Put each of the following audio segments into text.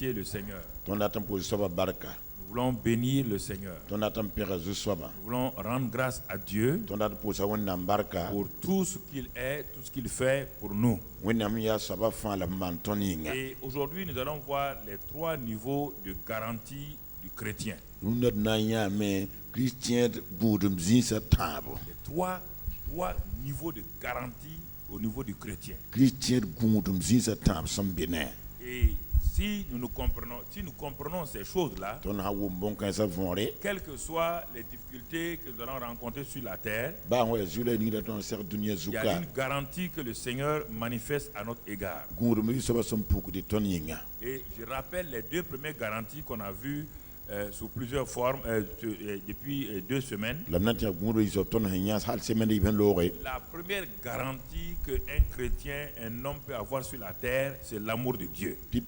remercier le Seigneur. Nous Nous voulons bénir le Seigneur. Nous voulons rendre grâce à Dieu pour tout ce qu'il est, tout ce qu'il fait pour nous. Et aujourd'hui, nous allons voir les 3 niveaux de garantie du chrétien. Les trois niveaux de garantie au niveau du chrétien. Et si nous comprenons ces choses-là, quelles que soient les difficultés que nous allons rencontrer sur la terre, il y a une garantie que le Seigneur manifeste à notre égard. Et je rappelle les 2 premières garanties qu'on a vues sous plusieurs formes depuis 2 semaines. La première garantie qu'un chrétien, un homme peut avoir sur la terre, c'est l'amour de Dieu. Et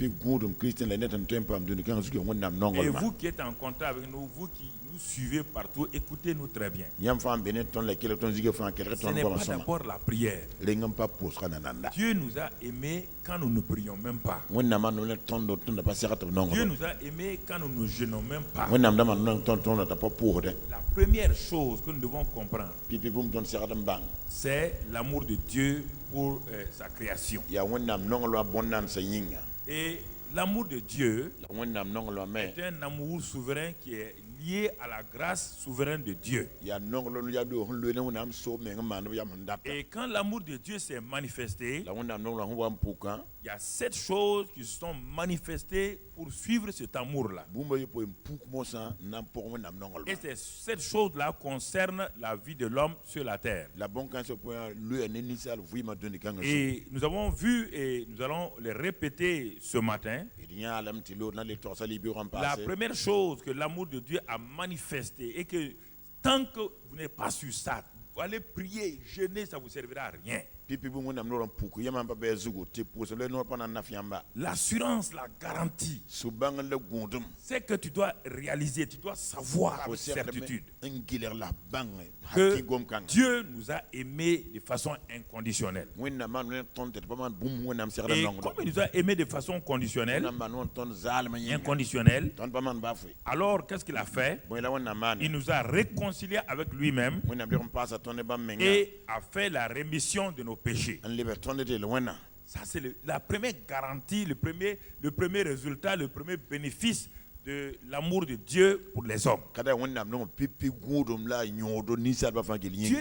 vous qui êtes en contact avec nous, vous qui nous suivez partout, écoutez-nous très bien. Ce n'est pas d'abord la prière. Dieu nous a aimés quand nous ne prions même pas. Dieu nous a aimés quand nous ne jeûnons même pas. La première chose que nous devons comprendre, c'est l'amour de Dieu pour sa création. Et l'amour de Dieu est un amour souverain qui est lié à la grâce souveraine de Dieu. Et quand l'amour de Dieu s'est manifesté, il y a 7 choses qui se sont manifestées pour suivre cet amour-là. Et ces 7 choses-là concernent la vie de l'homme sur la terre. Et nous avons vu et nous allons les répéter ce matin. La première chose que l'amour de Dieu a manifesté est que tant que vous n'êtes pas sur ça, vous allez prier, jeûner, ça ne vous servira à rien. L'assurance, la garantie, c'est que tu dois réaliser, tu dois savoir avec certitude que Dieu nous a aimés de façon inconditionnelle. Et comme il nous a aimés de façon conditionnelle, inconditionnelle, alors qu'est-ce qu'il a fait? Il nous a réconciliés avec lui-même et a fait la rémission de nos péchés. Ça, c'est la première garantie, le premier résultat, le premier bénéfice de l'amour de Dieu pour les hommes. Dieu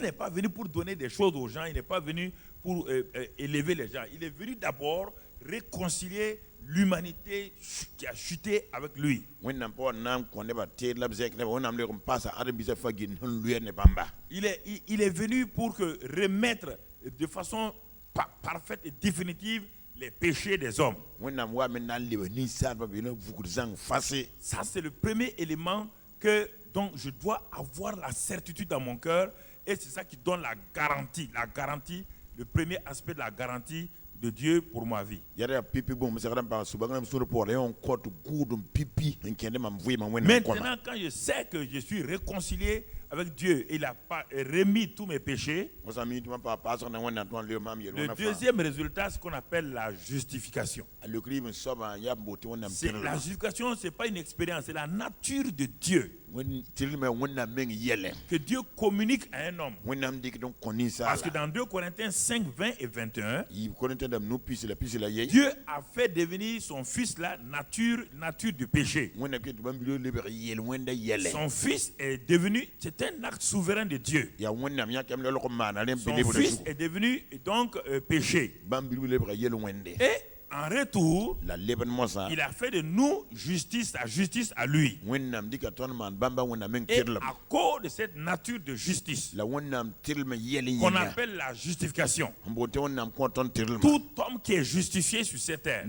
n'est pas venu pour donner des choses aux gens, il n'est pas venu pour élever les gens. Il est venu d'abord réconcilier l'humanité qui a chuté avec lui. Il est venu pour remettre de façon parfaite et définitive les péchés des hommes. Ça, c'est le premier élément dont je dois avoir la certitude dans mon cœur, et c'est ça qui donne la garantie, le premier aspect de la garantie de Dieu pour ma vie. Maintenant, quand je sais que je suis réconcilié avec Dieu, il a remis tous mes péchés. Le deuxième résultat, c'est ce qu'on appelle la justification. La justification, ce n'est pas une expérience, c'est la nature de Dieu. Que Dieu communique à un homme. Parce que dans 2 Corinthiens 5, 20 et 21, Dieu a fait devenir son fils la nature du péché. Son fils est devenu, c'est un acte souverain de Dieu. Son fils est devenu donc péché. Et en retour, il a fait de nous la justice à lui. Et à cause de cette nature de justice qu'on appelle la justification, tout homme qui est justifié sur cette terre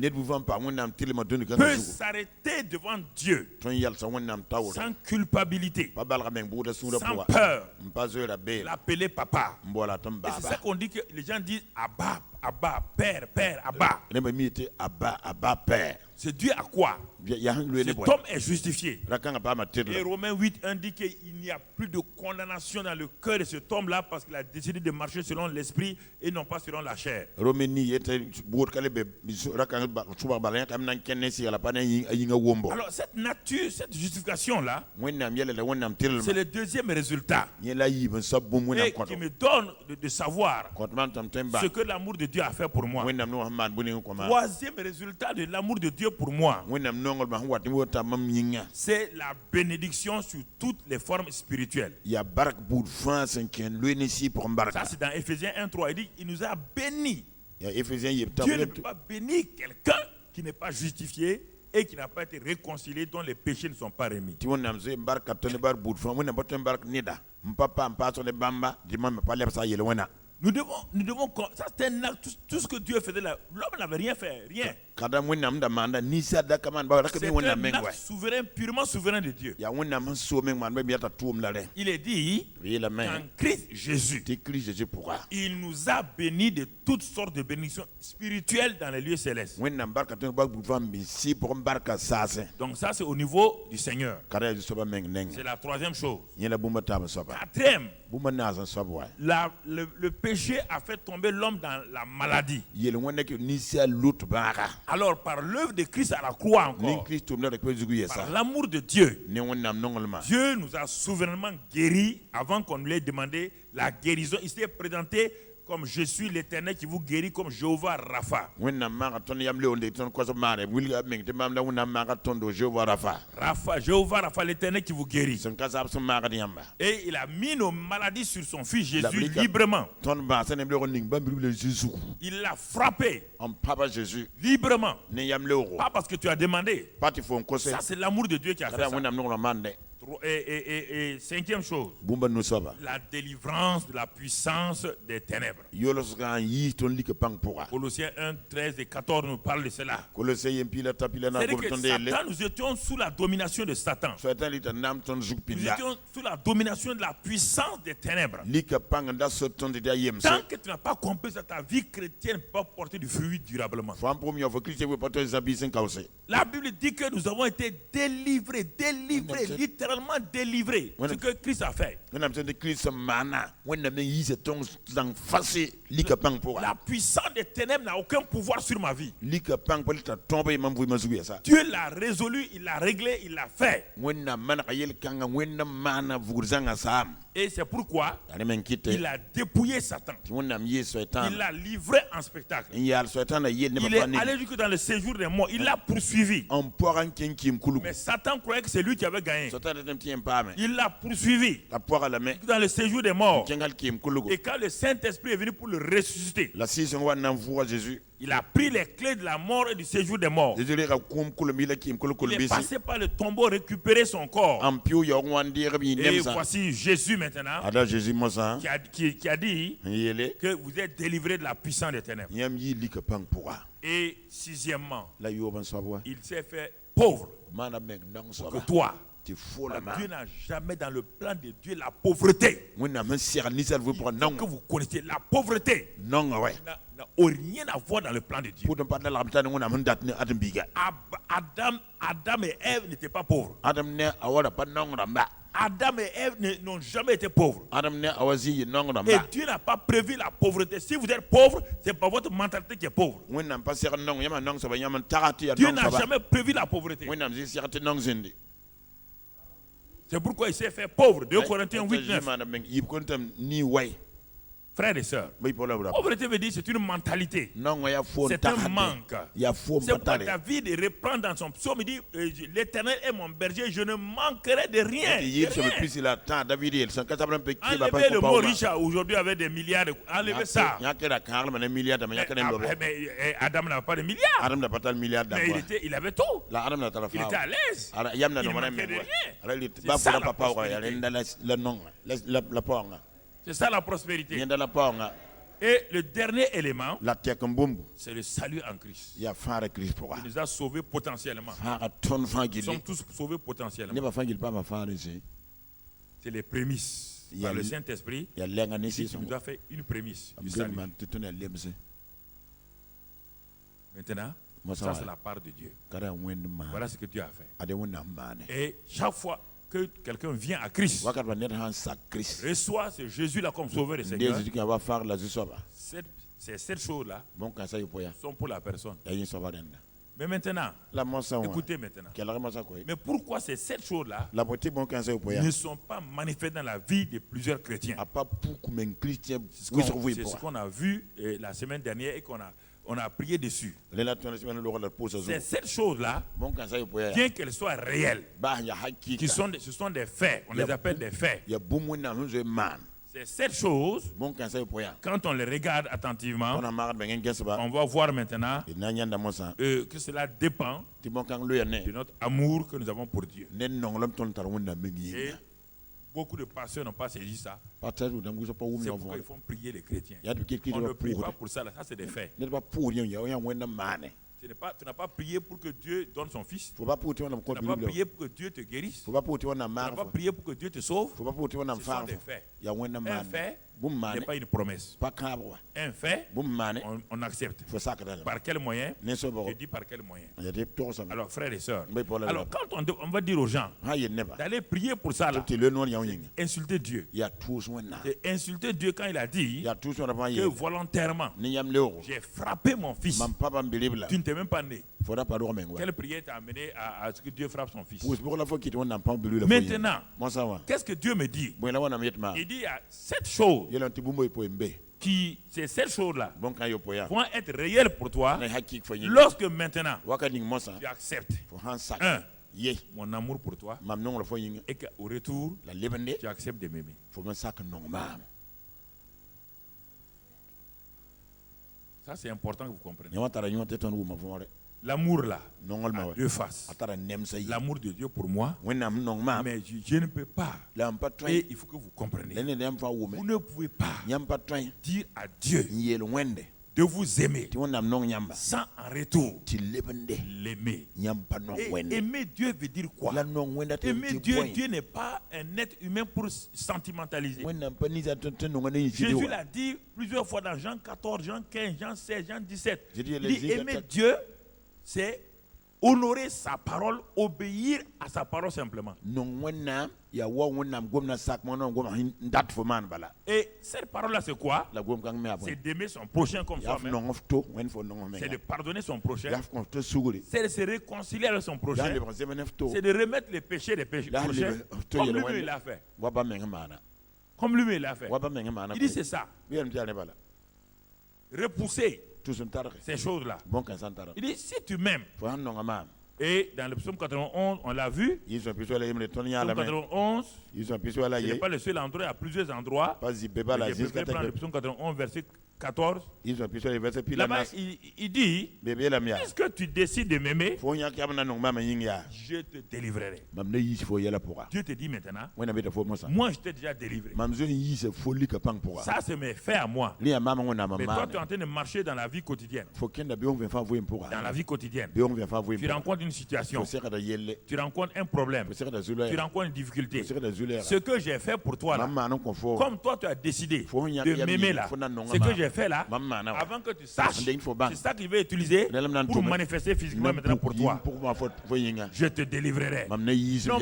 peut s'arrêter devant Dieu sans culpabilité, sans peur, l'appeler papa. Et c'est ça qu'on dit que les gens disent Abba, Abba, Père, Père, Abba. c'est dû à quoi? Cet homme est justifié. Et Romains 8:1 dit qu'il n'y a plus de condamnation dans le cœur de cet homme-là parce qu'il a décidé de marcher selon l'esprit et non pas selon la chair. Alors cette nature, cette justification-là, c'est le deuxième résultat et qui me donne de savoir ce que l'amour de Dieu a fait pour moi. Troisième résultat de l'amour de Dieu pour moi, c'est la bénédiction sur toutes les formes spirituelles. Ça c'est dans Ephésiens 1:3. Il dit il nous a bénis. Dieu ne peut pas bénir quelqu'un qui n'est pas justifié et qui n'a pas été réconcilié, dont les péchés ne sont pas remis. Nous devons, ça c'est un acte, tout ce que Dieu faisait là, l'homme n'avait rien fait, rien. C'est un acte souverain, purement souverain de Dieu. Il est dit, en Christ Jésus, il nous a bénis de toutes sortes de bénédictions spirituelles dans les lieux célestes. Donc ça c'est au niveau du Seigneur. C'est la troisième chose. Quatrième, le péché a fait tomber l'homme dans la maladie. Alors par l'œuvre de Christ à la croix encore, par l'amour de Dieu, Dieu nous a souverainement guéris avant qu'on lui ait demandé la guérison. Il s'est présenté comme je suis l'Éternel qui vous guérit, comme Jéhovah Rapha. Jéhovah Rapha, l'Éternel qui vous guérit. Et il a mis nos maladies sur son fils Jésus librement. Il l'a frappé librement. Pas parce que tu as demandé. Ça c'est l'amour de Dieu qui a fait ça. Et cinquième chose, la délivrance de la puissance des ténèbres. Colossiens 1:13 et 14 nous parlent de cela. C'est-à-dire que Satan, nous étions sous la domination de Satan. Nous étions sous la domination de la puissance des ténèbres. Tant que tu n'as pas compris ça, ta vie chrétienne ne peut pas porter du fruit durablement. La Bible dit que nous avons été délivrés, littéralement délivrés. Ce que Christ a fait. La puissance des ténèbres n'a aucun pouvoir sur ma vie. Dieu l'a résolu, il l'a réglé, il l'a fait. Et c'est pourquoi il a dépouillé Satan. Il l'a livré en spectacle. Il est allé jusque dans le séjour des morts. Il l'a poursuivi. Mais Satan croyait que c'est lui qui avait gagné. Il l'a poursuivi dans le séjour des morts. Et quand le Saint-Esprit est venu pour le ressusciter, il a pris les clés de la mort et du séjour des morts. Il est passé par le tombeau, récupérer son corps. Et voici Jésus maintenant qui a dit que vous êtes délivrés de la puissance des ténèbres. Et sixièmement, il s'est fait pauvre pour que toi. Dieu n'a jamais dans le plan de Dieu la pauvreté. Que vous connaissez la pauvreté n'a rien à voir dans le plan de Dieu. Adam et Ève n'étaient pas pauvres. Adam et Ève n'ont jamais été pauvres. Et Dieu n'a pas prévu la pauvreté. Si vous êtes pauvre, c'est pas votre mentalité qui est pauvre. Dieu n'a jamais prévu la pauvreté. C'est pourquoi il s'est fait pauvre. 2 Corinthiens 8:9. Frères et sœurs, pauvreté veut dire c'est une mentalité. C'est un manque. C'est pourquoi David reprend dans son psaume, il dit l'Éternel est mon berger, je ne manquerai de rien. Enlevez le mot riche aujourd'hui avec des milliards. Enlevez ça. Mais Adam n'avait pas de milliards. Mais il avait tout. Il était à l'aise. Il ne manquait de rien. C'est ça la prospérité. C'est ça la prospérité. Et le dernier élément, c'est le salut en Christ. Il nous a sauvés potentiellement. Nous sommes tous sauvés potentiellement. C'est les prémices. Par le Saint-Esprit, il nous a fait une prémisse du salut. Maintenant, Ça, c'est la part de Dieu. Voilà ce que Dieu a fait. Et chaque fois que quelqu'un vient à Christ, reçoit ce Jésus-là comme sauveur et Seigneur, ces choses-là sont pour la personne. Mais maintenant, écoutez maintenant. Mais pourquoi ces 7 choses-là ne sont pas manifestées dans la vie de plusieurs chrétiens? C'est ce qu'on a vu la semaine dernière et on a prié dessus. Ces 7 choses-là, bien qu'elles soient réelles, ce sont des faits, on les appelle des faits. Ces 7 choses, quand on les regarde attentivement, on va voir maintenant que cela dépend de notre amour que nous avons pour Dieu. Et beaucoup de pasteurs n'ont pas saisi ça. C'est pourquoi ils font prier les chrétiens. On ne prie pas pour ça, ça c'est des faits. Tu n'as pas prié pour que Dieu donne son fils. Tu n'as pas prié pour que Dieu te guérisse. Tu n'as pas prié pour que Dieu te sauve. Ce sont des faits. Un fait n'est pas une promesse. Un fait, on accepte. Par quel moyen? Je dis par quel moyen. Alors frères et sœurs, alors quand on va dire aux gens d'aller prier pour ça là, insulter Dieu. Et insulter Dieu quand il a dit que volontairement j'ai frappé mon fils. Tu ne t'es même pas né. Quelle prière t'a amené à ce que Dieu frappe son fils? Maintenant, qu'est-ce que Dieu me dit? Il dit il y a 7 choses qui, ces 7 choses-là vont être réelles pour toi lorsque maintenant tu acceptes mon amour pour toi et qu'au retour tu acceptes de m'aimer. Ça c'est important que vous compreniez. L'amour là a 2 faces. L'amour de Dieu pour moi, mais je ne peux pas. Et il faut que vous compreniez. Vous ne pouvez pas dire à Dieu de vous aimer sans en retour l'aimer. Et aimer Dieu veut dire quoi? Aimer Dieu, Dieu n'est pas un être humain pour sentimentaliser. Jésus l'a dit plusieurs fois dans Jean 14, Jean 15, Jean 16, Jean 17. Il dit aimer Dieu, c'est honorer sa parole, obéir à sa parole simplement. Et cette parole-là, c'est quoi? C'est d'aimer son prochain comme soi-même. C'est de pardonner son prochain. C'est de se réconcilier avec son prochain. C'est de remettre les péchés des prochains comme lui-même l'a fait. Comme lui-même l'a fait. Il dit c'est ça. Repousser ces choses-là. Il dit si tu m'aimes. Et dans le psaume 91, on l'a vu. Psaume 91, ce n'est pas le seul endroit, il y a plusieurs endroits. Je préfère prendre le psaume 91, verset 14. Là-bas, il dit, puisque tu décides de m'aimer, je te délivrerai. Dieu te dit maintenant, moi je t'ai déjà délivré. Ça c'est mes faits à moi. Mais toi tu es en train de marcher dans la vie quotidienne. Dans la vie quotidienne, tu rencontres une situation, tu rencontres un problème, tu rencontres une difficulté. Ce que j'ai fait pour toi là, comme toi tu as décidé de m'aimer là, ce que j'ai fait là, avant que tu saches, c'est ça qu'il veut utiliser pour manifester physiquement maintenant pour toi. Je te délivrerai. Non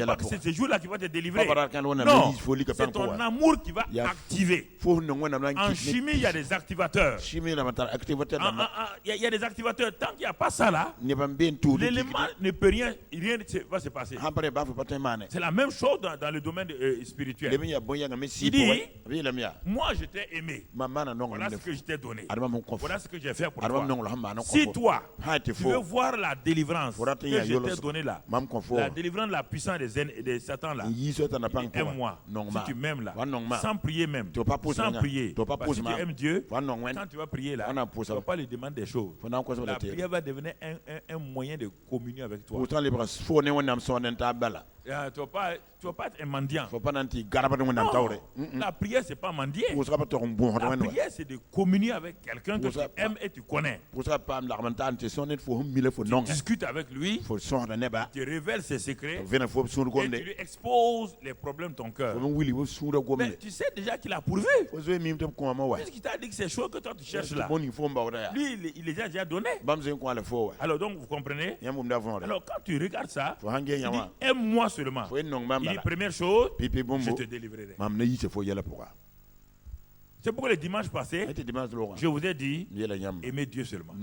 pas que c'est ce jour-là qui va te délivrer. Non, c'est ton amour qui va activer. En chimie, il y a des activateurs. Il y a des activateurs. Tant qu'il n'y a pas ça là, l'élément ne peut rien va se passer. C'est la même chose dans le domaine spirituel. Il dit, moi je t'ai aimé. Voilà ce que je t'ai donné. Voilà ce que j'ai fait pour toi. Si toi, tu veux voir la délivrance que je t'ai donnée là, la délivrance de la puissance de Satan là, aime-moi. Si tu m'aimes là, sans prier même, sans prier, parce que tu aimes Dieu, quand tu vas prier là, tu ne vas pas lui demander des choses. La prière va devenir un moyen de communion avec toi. Tu ne vas pas être un mendiant. Non, la prière, ce n'est pas mendier. La prière, c'est de communier communies avec quelqu'un que tu aimes et tu connais. Tu discutes avec lui, tu révèles ses secrets et tu lui exposes les problèmes de ton cœur. Mais tu sais déjà qu'il a pourvu. Puisqu'il t'a dit que ces choses que toi tu cherches là, lui il les a déjà donné. Alors donc vous comprenez? Alors quand tu regardes ça, il dit aime-moi seulement. Il dit première chose, je te délivrerai. C'est pourquoi le dimanche passé, je vous ai dit, aimez Dieu seulement. Il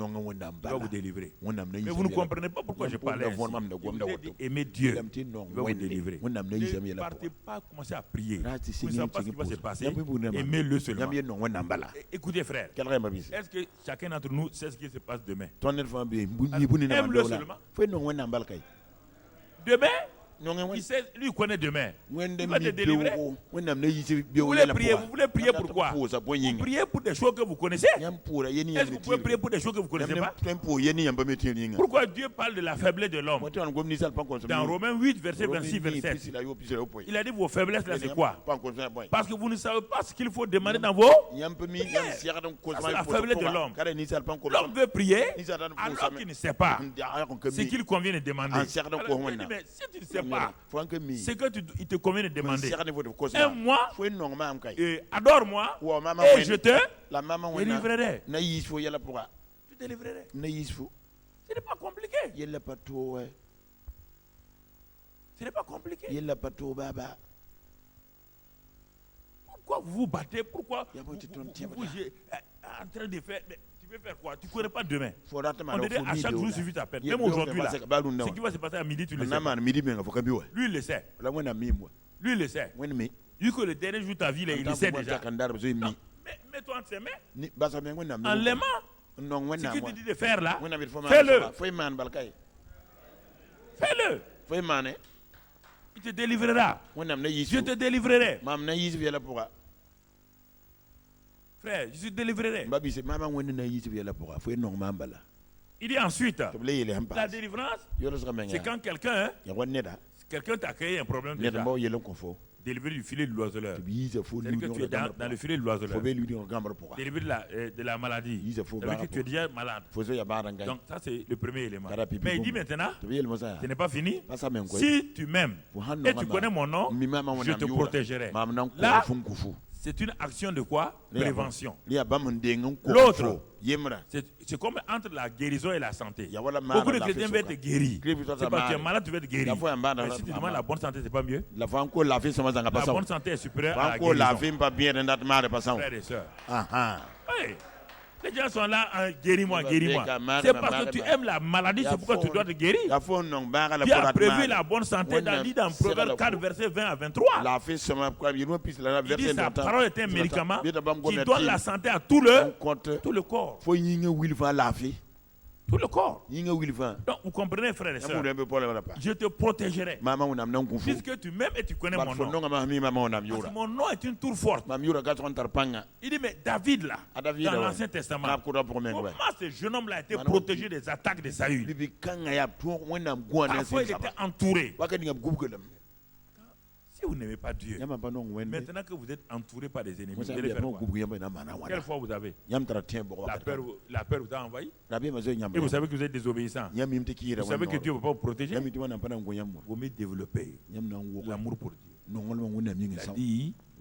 va vous délivrer. Mais vous ne comprenez pas pourquoi je parlais ainsi. Je vous ai dit, aimez Dieu, il va vous délivrer. Ne partez pas commencer à prier. Vous ne savez pas ce qui va se passer. Aimez-le seulement. Écoutez frère, est-ce que chacun d'entre nous sait ce qui se passe demain? Aime-le seulement. Demain, il sait, lui il connaît demain. Il va te délivrer. Vous voulez prier pourquoi? Vous priez pour des choses que vous connaissez. Est-ce que vous pouvez prier pour des choses que vous ne connaissez pas? Pourquoi Dieu parle de la faiblesse de l'homme? Dans Romains 8, verset 26, verset 7. Il a dit vos faiblesses là c'est quoi? Parce que vous ne savez pas ce qu'il faut demander dans vos prières. C'est la faiblesse de l'homme. L'homme veut prier alors qu'il ne sait pas ce qu'il convient de demander. Mais si tu ne sais pas c'est que il te convient de demander. Aime-moi, adore-moi, et je te délivrerai. Je te délivrerai. Ce n'est pas compliqué. Ce n'est pas compliqué. Pourquoi vous vous battez? Pourquoi vous en train de faire? Tu veux faire quoi? Tu ne connais pas demain. On dit à chaque jour suffit ta peine. Même aujourd'hui, là, ce qui va se passer à midi, tu le sais. Lui, il le sait. Lui, il le sait. Vu que le dernier jour de ta vie, il le sait déjà. Non, mets-toi entre ses mains. En l'aimant. Ce qu'il te dit de faire là, fais-le. Fais-le. Il te délivrera. Je te délivrerai. Frère, je te délivrerai. Il dit ensuite, la délivrance, c'est quand quelqu'un t'a créé un problème déjà. Délivrer du filet de l'oiseleur. C'est-à-dire que tu es dans le filet de l'oiseleur. Délivrer de la maladie. C'est-à-dire que tu es déjà malade. Donc ça c'est le premier élément. Mais il dit maintenant, ce n'est pas fini. Si tu m'aimes et tu connais mon nom, je te protégerai. Là, c'est une action de quoi? Prévention. L'autre, c'est comme entre la guérison et la santé. Beaucoup de chrétiens veulent être guéris. C'est parce que tu es malade, tu veux être guéri. Mais si tu demandes la bonne santé, c'est pas mieux. La bonne santé est supérieure à la guérison. Frères et sœurs. Oui. Les gens sont là, guéris-moi, guéris-moi. C'est parce que tu aimes la maladie, c'est pourquoi tu dois te guérir. Dieu a prévu la bonne santé dans Proverbe 4, verset 20 à 23. Il dit sa parole est un médicament qui donne la santé à tout le corps. Tout le corps. Donc vous comprenez, frères et sœurs, je te protégerai. Puisque tu m'aimes et tu connais mon nom. Parce que mon nom est une tour forte. Il dit, mais David là, dans l'Ancien Testament, comment ce jeune homme là a été protégé des attaques de Saül? Parfois il était entouré. Si vous n'aimez pas Dieu, maintenant que vous êtes entouré par des ennemis, vous allez faire quoi? Quelle foi vous avez? La peur vous a envahi? Et vous savez que vous êtes désobéissant. Vous savez que Dieu ne va pas vous protéger. Vous mieux développer l'amour pour Dieu.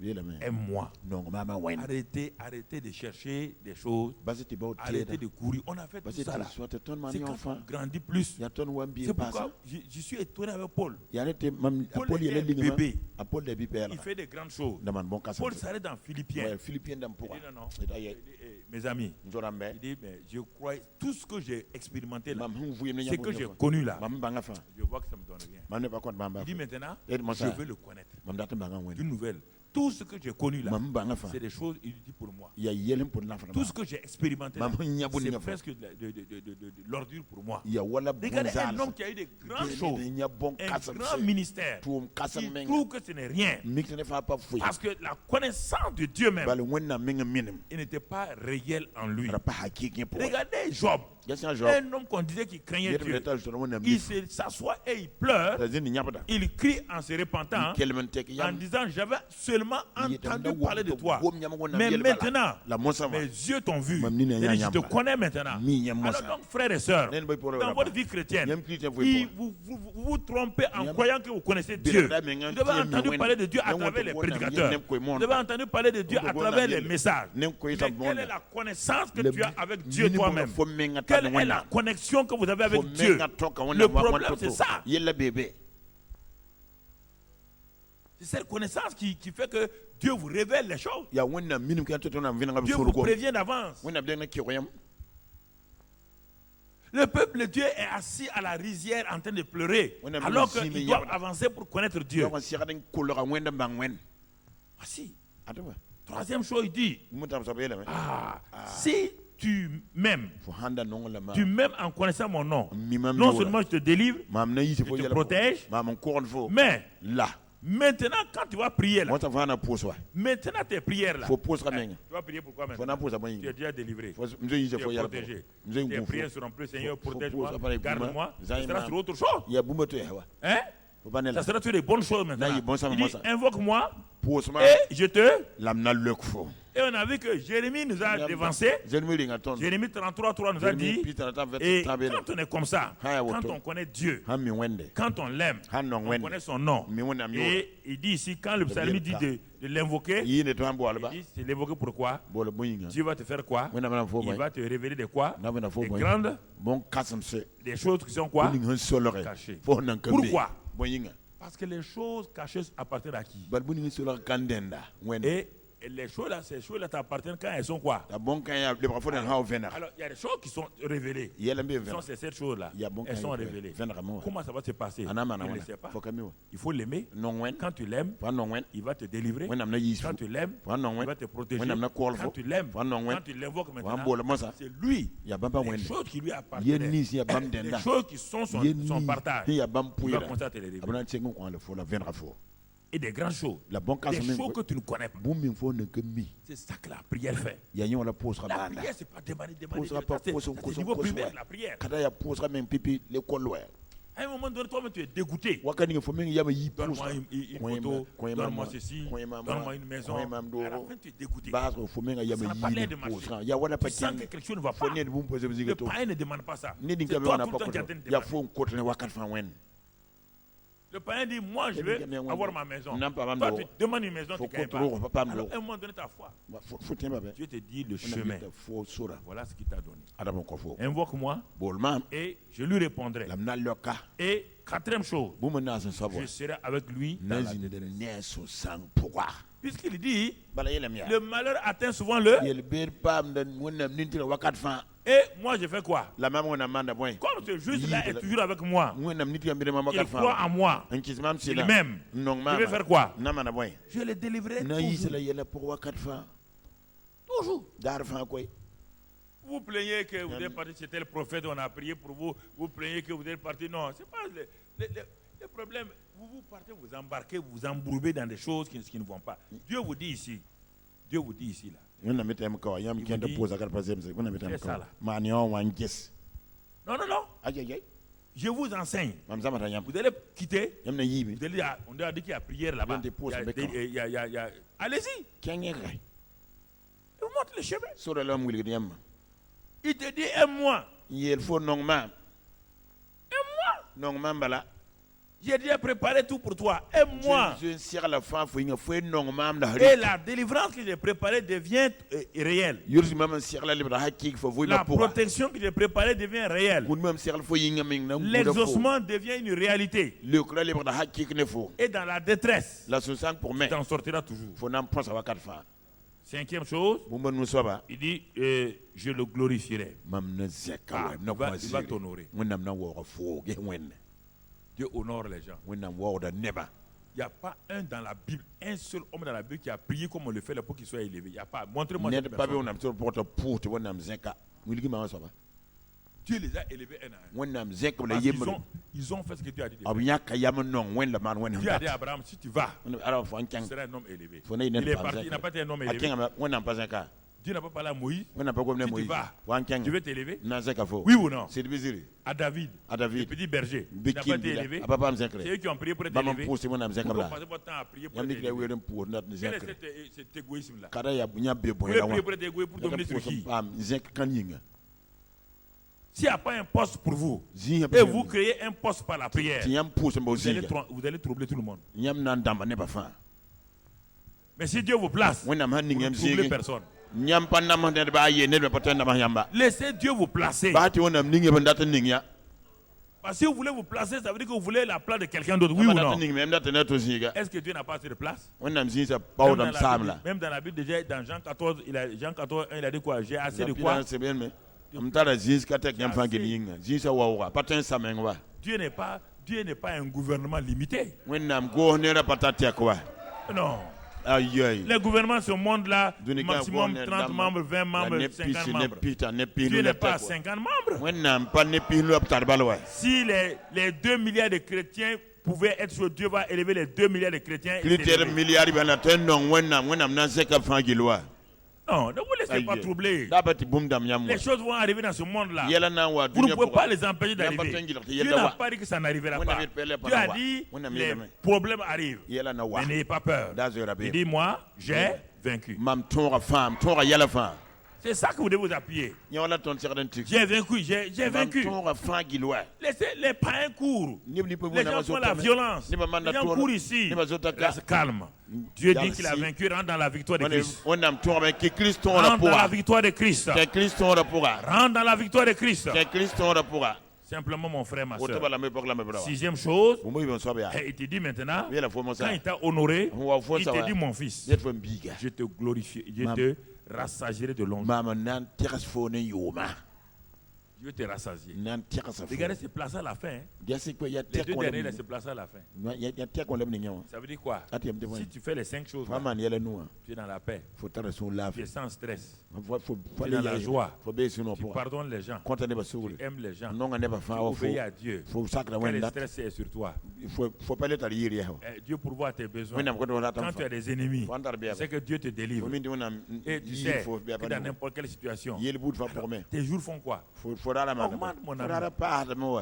Il a dit, aime-moi. Arrêtez de chercher des choses. Arrêtez de courir. On a fait tout ça là. C'est quand on grandit plus. C'est pourquoi je suis étonné avec Paul. Paul est un bébé. Il fait de grandes choses. Paul s'arrête dans Philippiens. Il dit non. Mes amis, il dit mais je crois tout ce que j'ai expérimenté là, ce que j'ai connu là, je vois que ça me donne rien. Il dit maintenant, je veux le connaître. Une nouvelle. Tout ce que j'ai connu là, c'est des choses inutiles pour moi. Tout ce que j'ai expérimenté là, c'est presque de l'ordure pour moi. Regardez un homme qui a eu de grandes choses, un grand ministère, qui trouve que ce n'est rien. Parce que la connaissance de Dieu même, il n'était pas réel en lui. Regardez Job. Un homme qu'on disait qu'il craignait Dieu. Il s'assoit et il pleure. Il crie en se repentant, en disant j'avais seulement entendu parler de toi. Mais maintenant maintenant, mes yeux t'ont vu. Je te connais maintenant. Alors donc, frères et sœurs, dans votre vie chrétienne, vous vous trompez en croyant que vous connaissez Dieu. Vous avez entendu parler de Dieu à travers les prédicateurs. Vous avez entendu parler de Dieu à travers les messages. Mais quelle est la connaissance que tu as avec Dieu toi-même? Quelle est la connexion que vous avez avec Dieu? Le problème, c'est ça. C'est cette connaissance qui fait que Dieu vous révèle les choses. Dieu vous prévient d'avance. Le peuple de Dieu est assis à la rizière en train de pleurer, alors qu'ils doivent avancer pour connaître Dieu. Voici. Troisième chose, il dit, si tu m'aimes en connaissant mon nom, non seulement je te délivre, je te protège, mais là, maintenant, quand tu vas prier là, maintenant tes prières là, tu vas prier pourquoi maintenant? Tu es déjà délivré, tu es protégé. Tes prières seront plus, Seigneur, protège-moi, garde-moi. Ça sera sur autre chose. Hein? Ça sera sur les bonnes choses maintenant. Il dit, invoque-moi et je te... Et on a vu que Jérémie nous a dévancé. Jérémie 33:3 nous a dit, et quand on est comme ça, quand on connaît Dieu, quand on l'aime, on connaît son nom. Et il dit ici, quand le psalmiste dit de l'invoquer, il dit, c'est l'invoquer pourquoi? Dieu va te faire quoi? Il va te révéler de quoi? Des grandes, des choses qui sont quoi? Cachées. Pourquoi? Parce que les choses cachées appartiennent à qui? Et les choses là, ces choses là t'appartiennent quand elles sont quoi? Alors il y a des choses qui sont révélées. Ce sont ces choses là. Elles sont révélées. Comment ça va se passer? Il ne le sait pas. Il faut l'aimer. Quand tu l'aimes, il va te délivrer. Quand tu l'aimes, il va te protéger. Quand tu l'aimes, quand tu l'invoques maintenant, c'est lui. Les choses qui lui appartiennent, les choses qui sont son partage, il va commencer à te les révéler. Et des grandes choses, des choses que tu ne connais pas. C'est ça que la prière fait. La prière, c'est pas demander. C'est niveau primaire, la prière. À un moment donné, toi-même, tu es dégoûté. Donne-moi une moto, donne-moi ceci, donne-moi une maison. À la fin, tu es dégoûté. Ça n'a pas l'air de marcher. Tu sens que quelque chose ne va pas. Le païen ne demande pas ça. C'est toi tout le temps qui as demander. Le païen dit, moi je veux avoir ma maison. Toi tu demandes une maison, tu ne gagnes pas. Alors à un moment donné ta foi. Dieu te dit le chemin. Voilà ce qu'il t'a donné. Invoque-moi et je lui répondrai. Et quatrième chose, je serai avec lui dans la détresse. Puisqu'il dit, le malheur atteint souvent le... Et moi je fais quoi? Comme ce juste-là est toujours avec moi, il croit en moi, il m'aime, je vais faire quoi? Je le délivrerai toujours. Vous plaignez que vous êtes parti chez tel prophète, on a prié pour vous, vous plaignez que vous êtes parti, non, c'est pas le problème. Vous partez, vous embarquez, vous vous embourbez dans des choses qui ne vont pas. Dieu vous dit ici là. C'est ça là. Non. Je vous enseigne. Vous allez quitter. Vous allez dire, on a dit qu'il y a prière là-bas. Allez-y. Il vous montre le chemin. Il te dit aime-moi. Aime-moi. J'ai déjà préparé tout pour toi. Aime-moi. Et la délivrance que j'ai préparée devient réelle. La protection que j'ai préparée devient réelle. L'exaucement devient une réalité. Et dans la détresse, tu t'en sortiras toujours. Cinquième chose, il dit, je le glorifierai. Il va t'honorer. Dieu honore les gens. Il n'y a pas un dans la Bible, un seul homme dans la Bible qui a prié comme on le fait là pour qu'il soit élevé. Il n'y a pas. Montrez-moi cette personne. Dieu les a élevés un à un. Ils ont fait ce que Dieu a dit. Dieu a dit à Abraham, si tu vas, tu seras un homme élevé. Il est parti, il n'a pas été un homme élevé. Dieu n'a pas parlé à Moïse. Si tu vas, je vais t'élever. Oui ou non? À David, le petit berger. Il n'a pas été élevé. C'est eux qui ont prié pour être élevés. Vous passez votre temps à prier pour être élevé. Quel est cet égoïsme-là? Vous voulez prier pour être égoïste pour dominer sur qui? S'il n'y a pas un poste pour vous, et vous créez un poste par la prière, vous allez troubler tout le monde. Mais si Dieu vous place, vous ne troublez personne. Laissez Dieu vous placer. Parce que si vous voulez vous placer, ça veut dire que vous voulez la place de quelqu'un d'autre, oui ou non? Est-ce que Dieu n'a pas assez de place? Même dans la Bible, déjà, dans Jean 14, Jean 14, il a dit quoi? J'ai assez de quoi? Dieu n'est pas un gouvernement limité. Non. Les gouvernements ce monde-là, maximum 30 membres, 20 membres, 50 membres. Dieu n'est pas 50 membres. Si les 2 milliards de chrétiens pouvaient être sur Dieu, va élever les 2 milliards de chrétiens. Non, ne vous laissez pas troubler. Les choses vont arriver dans ce monde-là. Vous ne pouvez pas les empêcher d'arriver. Dieu n'a pas dit que ça n'arrivera pas. Dieu a dit les problèmes arrivent. Mais n'ayez pas peur. Il dit moi, j'ai vaincu. C'est ça que vous devez vous appuyer. J'ai vaincu, j'ai vaincu. Laissez les païens courent. Les gens font la violence. Les gens courent ici. Reste calme. Dieu dit qu'il a vaincu, rentre dans la victoire de Christ. Rentre dans la victoire de Christ. Rentre dans la victoire de Christ. Simplement, mon frère, ma soeur. 6e chose, il te dit maintenant, quand il t'a honoré, il te dit mon fils, je te glorifie, je te rassagerai de l'onction. Je vais te rassasier. Regardez, c'est placé à la fin. Les 2 derniers, c'est placé à la fin. Ça veut dire quoi? Si tu fais les 5 choses, tu es dans la paix. Tu es sans stress. Tu es dans la joie. Tu pardonnes les gens. Tu aimes les gens. Tu obéis à Dieu. Quel stress est sur toi? Dieu pourvoit tes besoins. Quand tu as des ennemis, c'est que Dieu te délivre. Et tu sais que dans n'importe quelle situation, tes jours font quoi? Augmente, mon ami.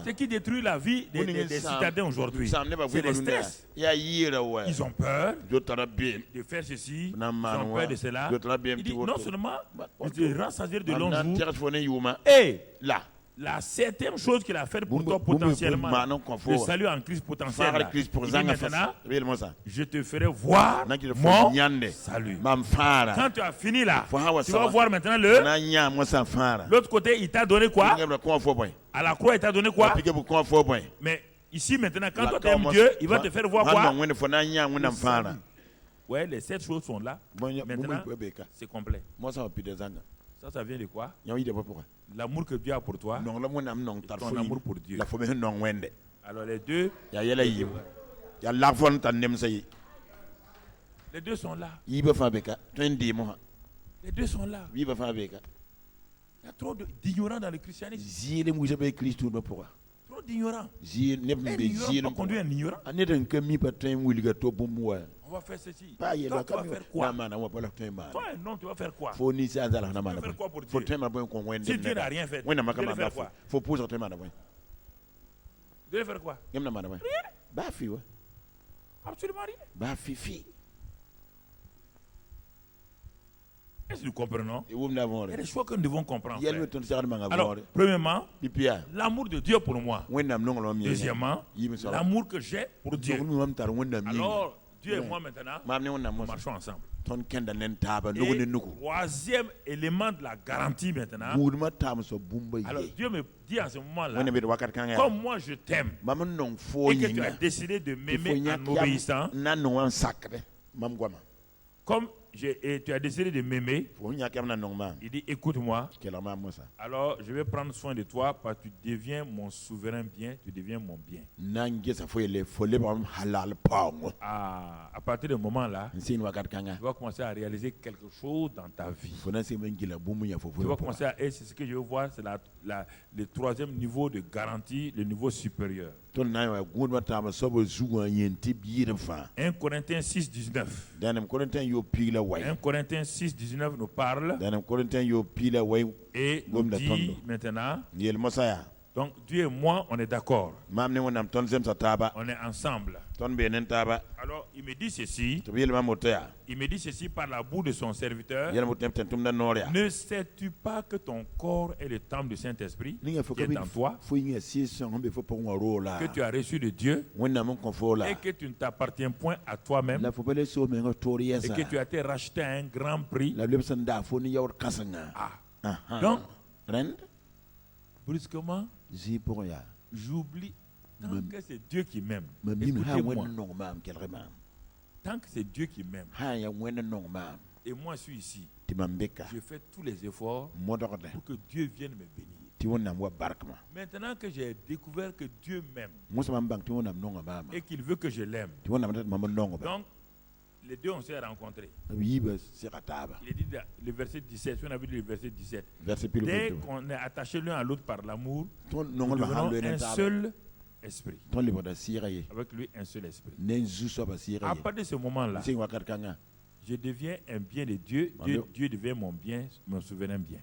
Ce qui détruit la vie des citadins aujourd'hui, c'est le stress. Ils ont peur de faire ceci, ils ont peur de cela. Il dit non seulement de rassasier de longs jours, et la 7e chose qu'il a faite pour toi potentiellement, le salut en Christ potentiel, il dit maintenant, je te ferai voir mon salut. Quand tu as fini là, tu vas voir maintenant l'autre côté, il t'a donné quoi? À la croix, il t'a donné quoi? Mais ici maintenant, quand toi tu aimes Dieu, il va te faire voir quoi? Ouais, les 7 choses sont là. Maintenant, c'est complet. Ça vient de quoi? L'amour que Dieu a pour toi, ton amour pour Dieu. Alors les deux, les deux sont là. Les deux sont là. Il y a trop d'ignorants dans le christianisme. Trop d'ignorants. L'ignorant conduit un ignorant. On va faire ceci. Toi, tu vas faire quoi? Toi, non, tu vas faire quoi? Tu vas faire quoi pour Dieu? Si Dieu n'a rien fait, tu vas faire quoi? Tu vas faire quoi? Rien. Absolument rien. Est-ce que nous comprenons? Il y a des choix que nous devons comprendre. Alors, premièrement, l'amour de Dieu pour moi. Deuxièmement, l'amour que j'ai pour Dieu. Alors, Dieu et moi maintenant, nous marchons ensemble. Et troisième élément de la garantie maintenant. Alors Dieu me dit en ce moment-là, comme moi je t'aime et que tu as décidé de m'aimer en obéissant, comme tu as décidé de m'aimer, il dit écoute-moi, alors je vais prendre soin de toi parce que tu deviens mon souverain bien, tu deviens mon bien. À partir de ce moment-là, tu vas commencer à réaliser quelque chose dans ta vie. Tu vas commencer et c'est ce que je veux voir, c'est le troisième niveau de garantie, le niveau supérieur. 1 Corinthiens 6, 19. 1 Corinthiens 6, 19 nous parle et nous dit maintenant, donc Dieu et moi, on est d'accord. On est ensemble. Alors, il me dit ceci. Il me dit ceci par la bouche de son serviteur. Ne sais-tu pas que ton corps est le temple du Saint-Esprit qui est en toi, que tu as reçu de Dieu et que tu ne t'appartiens point à toi-même et que tu as été racheté à un grand prix. Donc, brusquement, j'oublie. Tant que c'est Dieu qui m'aime, écoutez-moi. Tant que c'est Dieu qui m'aime, et moi je suis ici, je fais tous les efforts pour que Dieu vienne me bénir. Maintenant que j'ai découvert que Dieu m'aime et qu'il veut que je l'aime, donc les deux on s'est rencontrés. Il est dit le verset 17, si on a vu le verset 17, dès qu'on est attaché l'un à l'autre par l'amour, nous devenons un seul esprit. Avec lui, un seul esprit. À partir de ce moment-là, je deviens un bien de Dieu. Dieu devient mon bien, mon souverain bien.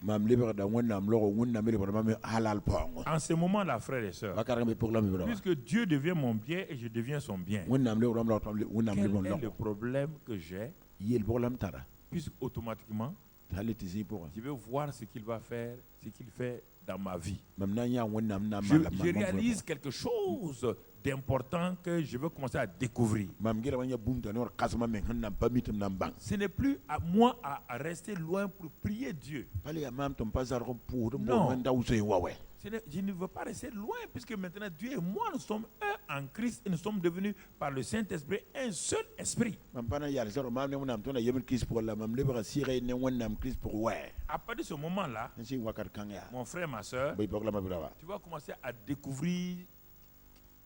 En ce moment-là, frères et sœurs, puisque Dieu devient mon bien et je deviens son bien, quel est le problème que j'ai? Puisque automatiquement, je vais voir ce qu'il va faire, ce qu'il fait dans ma vie. Je réalise quelque chose d'important que je veux commencer à découvrir. Ce n'est plus à moi à rester loin pour prier Dieu. Non. Je ne veux pas rester loin puisque maintenant Dieu et moi nous sommes un en Christ et nous sommes devenus par le Saint-Esprit un seul esprit. À partir de ce moment-là, mon frère, ma soeur, tu vas commencer à découvrir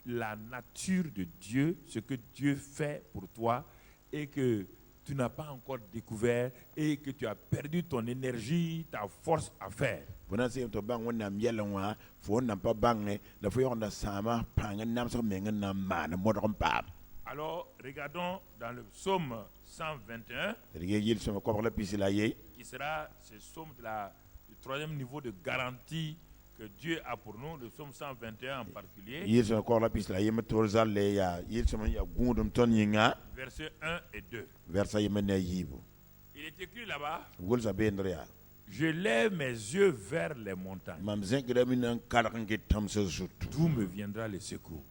la nature de Dieu, ce que Dieu fait pour toi et que tu n'as pas encore découvert et que tu as perdu ton énergie, ta force à faire. Alors, regardons dans le psaume 121, qui sera ce psaume du troisième niveau de garantie que Dieu a pour nous, le psaume 121 en particulier. Versets 1 et 2. Il est écrit là-bas, je lève mes yeux vers les montagnes. D'où me viendra le secours?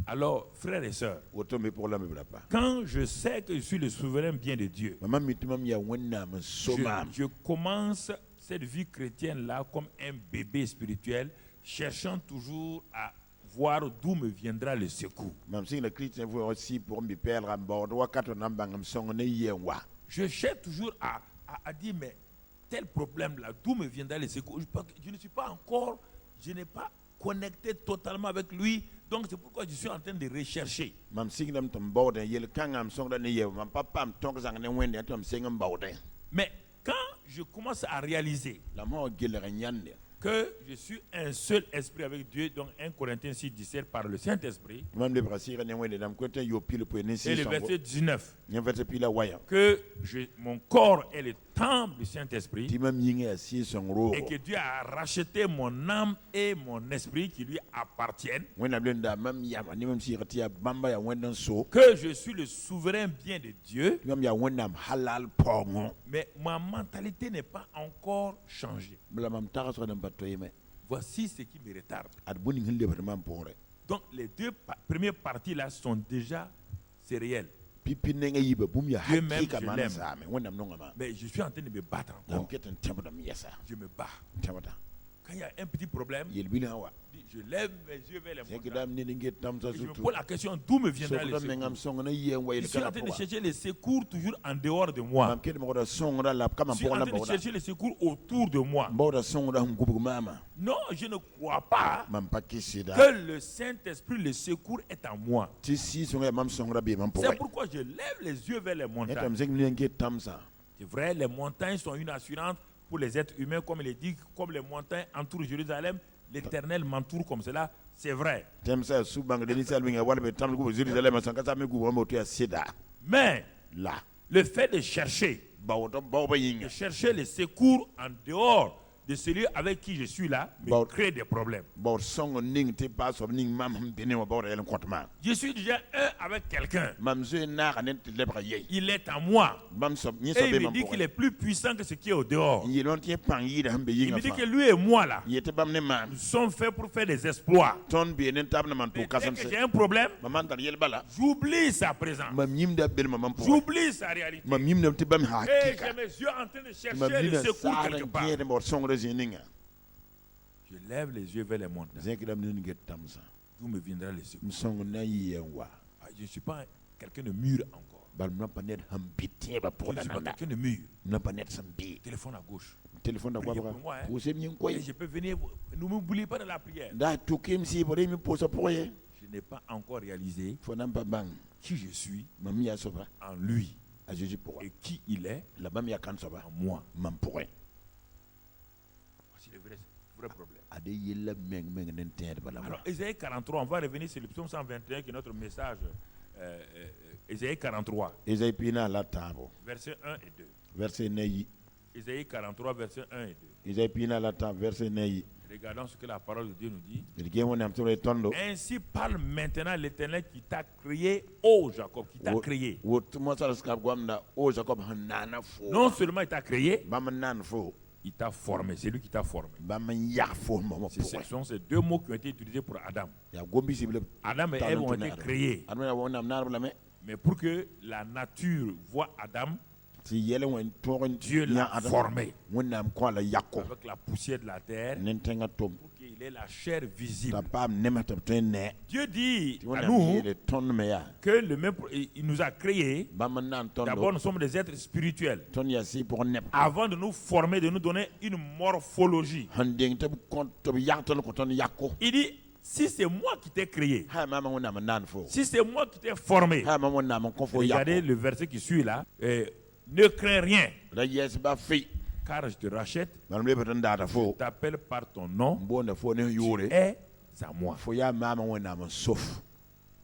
Alors, frères et sœurs, quand je sais que je suis le souverain bien de Dieu, je commence cette vie chrétienne-là comme un bébé spirituel, cherchant toujours à voir d'où me viendra le secours. Je cherche toujours à dire, mais tel problème-là, d'où me viendra le secours? Je ne suis pas encore, je n'ai pas connecté totalement avec lui, donc c'est pourquoi je suis en train de rechercher. Mais quand je commence à réaliser que je suis un seul esprit avec Dieu, donc 1 Corinthiens 6, 17 par le Saint-Esprit, et le verset 19, que mon corps est le temple du Saint-Esprit et que Dieu a racheté mon âme et mon esprit qui lui appartiennent, que je suis le souverain bien de Dieu, mais ma mentalité n'est pas encore changée. Voici ce qui me retarde. Donc les deux premières parties là sont déjà c'est réel. Dieu m'aime, je l'aime. Mais je suis en train de me battre encore. Je me bats. Quand il y a un petit problème, je lève mes yeux vers les montagnes. Je me pose la question, d'où me viendra le secours? Je suis en train de chercher les secours toujours en dehors de moi. Je suis en train de chercher les secours autour de moi. Non, je ne crois pas que le Saint-Esprit, le secours est en moi. C'est pourquoi je lève les yeux vers les montagnes. C'est vrai, les montagnes sont une assurance pour les êtres humains, comme il est dit, comme les montagnes entourent Jérusalem, l'Éternel m'entoure comme cela. c'est vrai. Mais le fait de chercher les secours en dehors de celui avec qui je suis là me crée des problèmes. Je suis déjà un avec quelqu'un. Il est en moi. Et il me dit qu'il est plus puissant que ce qui est au dehors. Il me dit que lui et moi là, nous sommes faits pour faire des exploits. Mais dès que j'ai un problème, j'oublie sa présence. J'oublie sa réalité. Et j'ai mes yeux en train de chercher le secours quelque part. Je lève les yeux vers les montagnes. D'où me viendra le secours? Je ne suis pas quelqu'un de mûr encore. Je ne suis pas quelqu'un de mûr. Téléphone à gauche. Pour moi, hein. Et je peux venir. Ne m'oubliez pas de la prière. Je n'ai pas encore réalisé qui je suis en lui et qui il est en moi. Voici le vrai problème. Alors, Ésaïe 43, on va revenir sur le psaume 121 qui est notre message. Ésaïe 43, verset 1 et 2. Ésaïe 43, verset 1 et 2. Regardons ce que la parole de Dieu nous dit. Ainsi parle maintenant l'Éternel qui t'a créé, ô Jacob, qui t'a créé. Non seulement il t'a créé, il t'a formé. C'est lui qui t'a formé. Ce sont ces deux mots qui ont été utilisés pour Adam. Adam et Ève ont été créés. Mais pour que la nature voie Adam, Dieu l'a formé avec la poussière de la terre pour qu'il ait la chair visible. Dieu dit à nous que le même, il nous a créés. D'abord, nous sommes des êtres spirituels. Avant de nous former, de nous donner une morphologie. Il dit, si c'est moi qui t'ai créé, si c'est moi qui t'ai formé, regardez le verset qui suit là. Ne crains rien, car je te rachète, je t'appelle par ton nom, tu es à moi.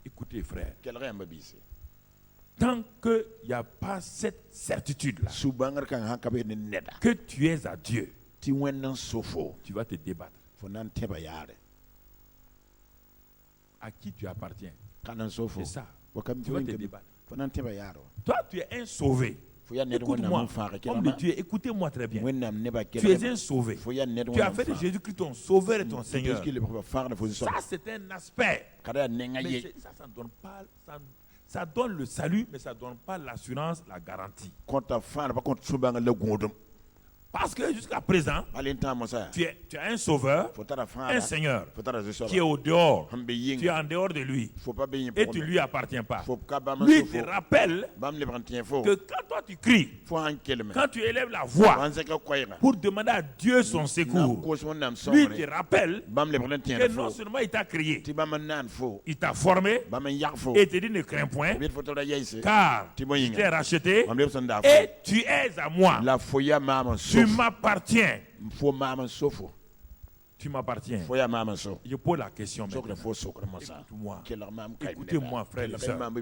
Écoutez frère, tant qu'il n'y a pas cette certitude-là, que tu es à Dieu, tu vas te débattre. À qui tu appartiens? C'est ça. Tu vas te débattre. Toi, tu es un sauvé. Écoute-moi, homme de Dieu, écoutez-moi très bien. Tu es un sauvé. Tu as fait de Jésus-Christ ton sauveur et ton Seigneur. Ça, c'est un aspect. Mais ça ne donne pas. Ça donne le salut, mais ça ne donne pas l'assurance, la garantie. Parce que jusqu'à présent, tu as un sauveur, un Seigneur qui est au dehors. Tu es en dehors de lui. Et tu ne lui appartiens pas. Lui te rappelle que quand toi tu cries, quand tu élèves la voix pour demander à Dieu son secours, lui te rappelle que non seulement il t'a créé, il t'a formé et te dit ne crains point, car je t'ai racheté et tu es à moi. Tu m'appartiens. Tu m'appartiens. Je pose la question maintenant. Écoutez-moi, frère et soeur.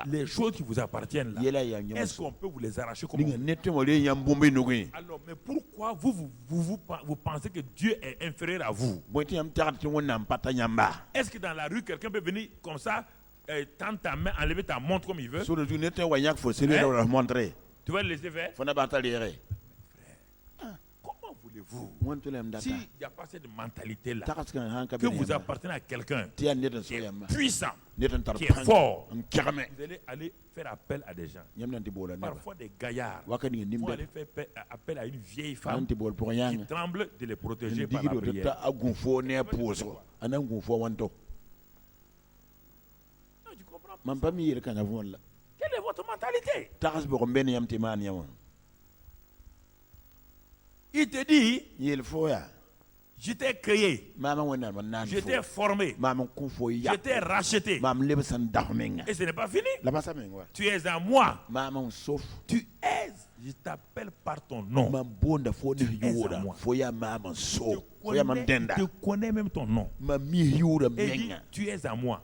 Les choses qui vous appartiennent là, est-ce qu'on peut vous les arracher comme alors, mais pourquoi vous pensez que Dieu est inférieur à vous? Est-ce que dans la rue, quelqu'un peut venir comme ça, tendre ta main, enlever ta montre comme il veut? Tu vas le laisser faire? Voulez-vous, s'il n'y a pas cette mentalité-là, que vous appartenez à quelqu'un qui est puissant, qui est fort, vous allez aller faire appel à des gens. Parfois des gaillards vont aller faire appel à une vieille femme qui tremble de les protéger par la prière. Non, tu comprends pas. Quelle est votre mentalité? Il te dit, je t'ai créé, je t'ai formé, je t'ai racheté. Et ce n'est pas fini. Tu es à moi. Tu es Je t'appelle par ton nom. Tu es à moi. Je connais même ton nom. Et dit, tu es à moi.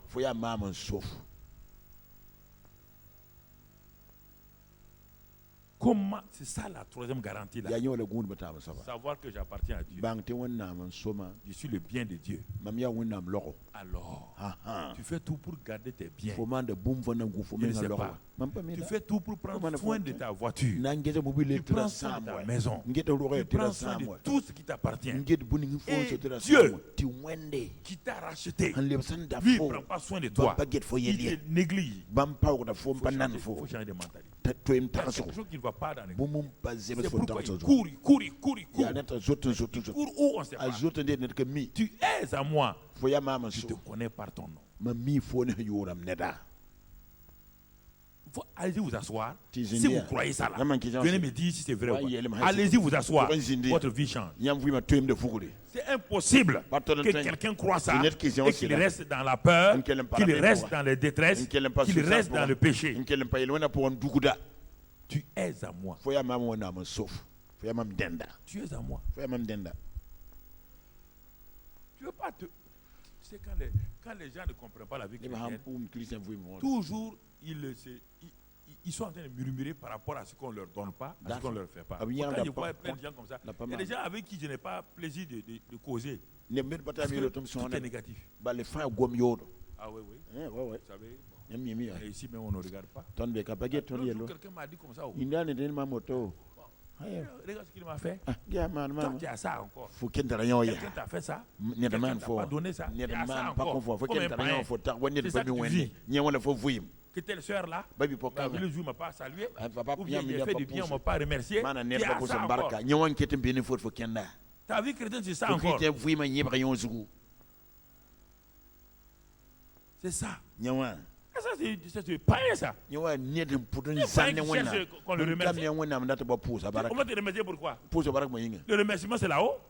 Comment? C'est ça la troisième garantie là. Savoir que j'appartiens à Dieu. Je suis le bien de Dieu. Alors, tu fais tout pour garder tes biens. Je ne sais pas. Tu fais tout pour prendre soin de ta voiture. Tu prends soin de ta maison. Tu prends soin de tout ce qui t'appartient. Et Dieu qui t'a racheté, lui ne prend pas soin de toi. Il te néglige. Il faut changer de mentalité. Il y a quelque chose qui ne va pas dans les cours. C'est pourquoi il court. Il court où on ne sait pas. Tu es à moi. Je te connais par ton nom. Allez-y vous asseoir. Si vous croyez ça là, venez me dire si c'est vrai ou pas. Allez-y vous asseoir. Votre vie change. C'est impossible que quelqu'un croit ça et qu'il reste dans la peur, qu'il reste dans la détresse, qu'il reste dans le péché. Tu es à moi. Tu es à moi. Tu veux pas te... Tu sais, quand les gens ne comprennent pas la vie chrétienne, toujours ils sont en train de murmurer par rapport à ce qu'on ne leur donne pas, à ce qu'on ne leur fait pas. Quand je vois plein de gens comme ça, il y a des gens avec qui je n'ai pas plaisir de causer. Parce que tout est négatif. Ah oui, oui. Vous savez, et ici même on ne regarde pas. Quelqu'un m'a dit comme ça. Regarde ce qu'il m'a fait. Toi, tu as ça encore. Quelqu'un t'a fait ça. Quelqu'un t'a pas donné ça. Tu as ça encore. Comme un païen. C'est ça que tu vis. Que telle soeur là, le jour ne m'a pas salué. Ou bien il a fait du bien, on ne m'a pas remercié. Tu as ça encore. Ta vie chrétienne, c'est ça encore. C'est ça. Ça, c'est païen ça. Les païens qui cherchent qu'on le remercie. On va te remercier pourquoi? Le remerciement c'est là-haut.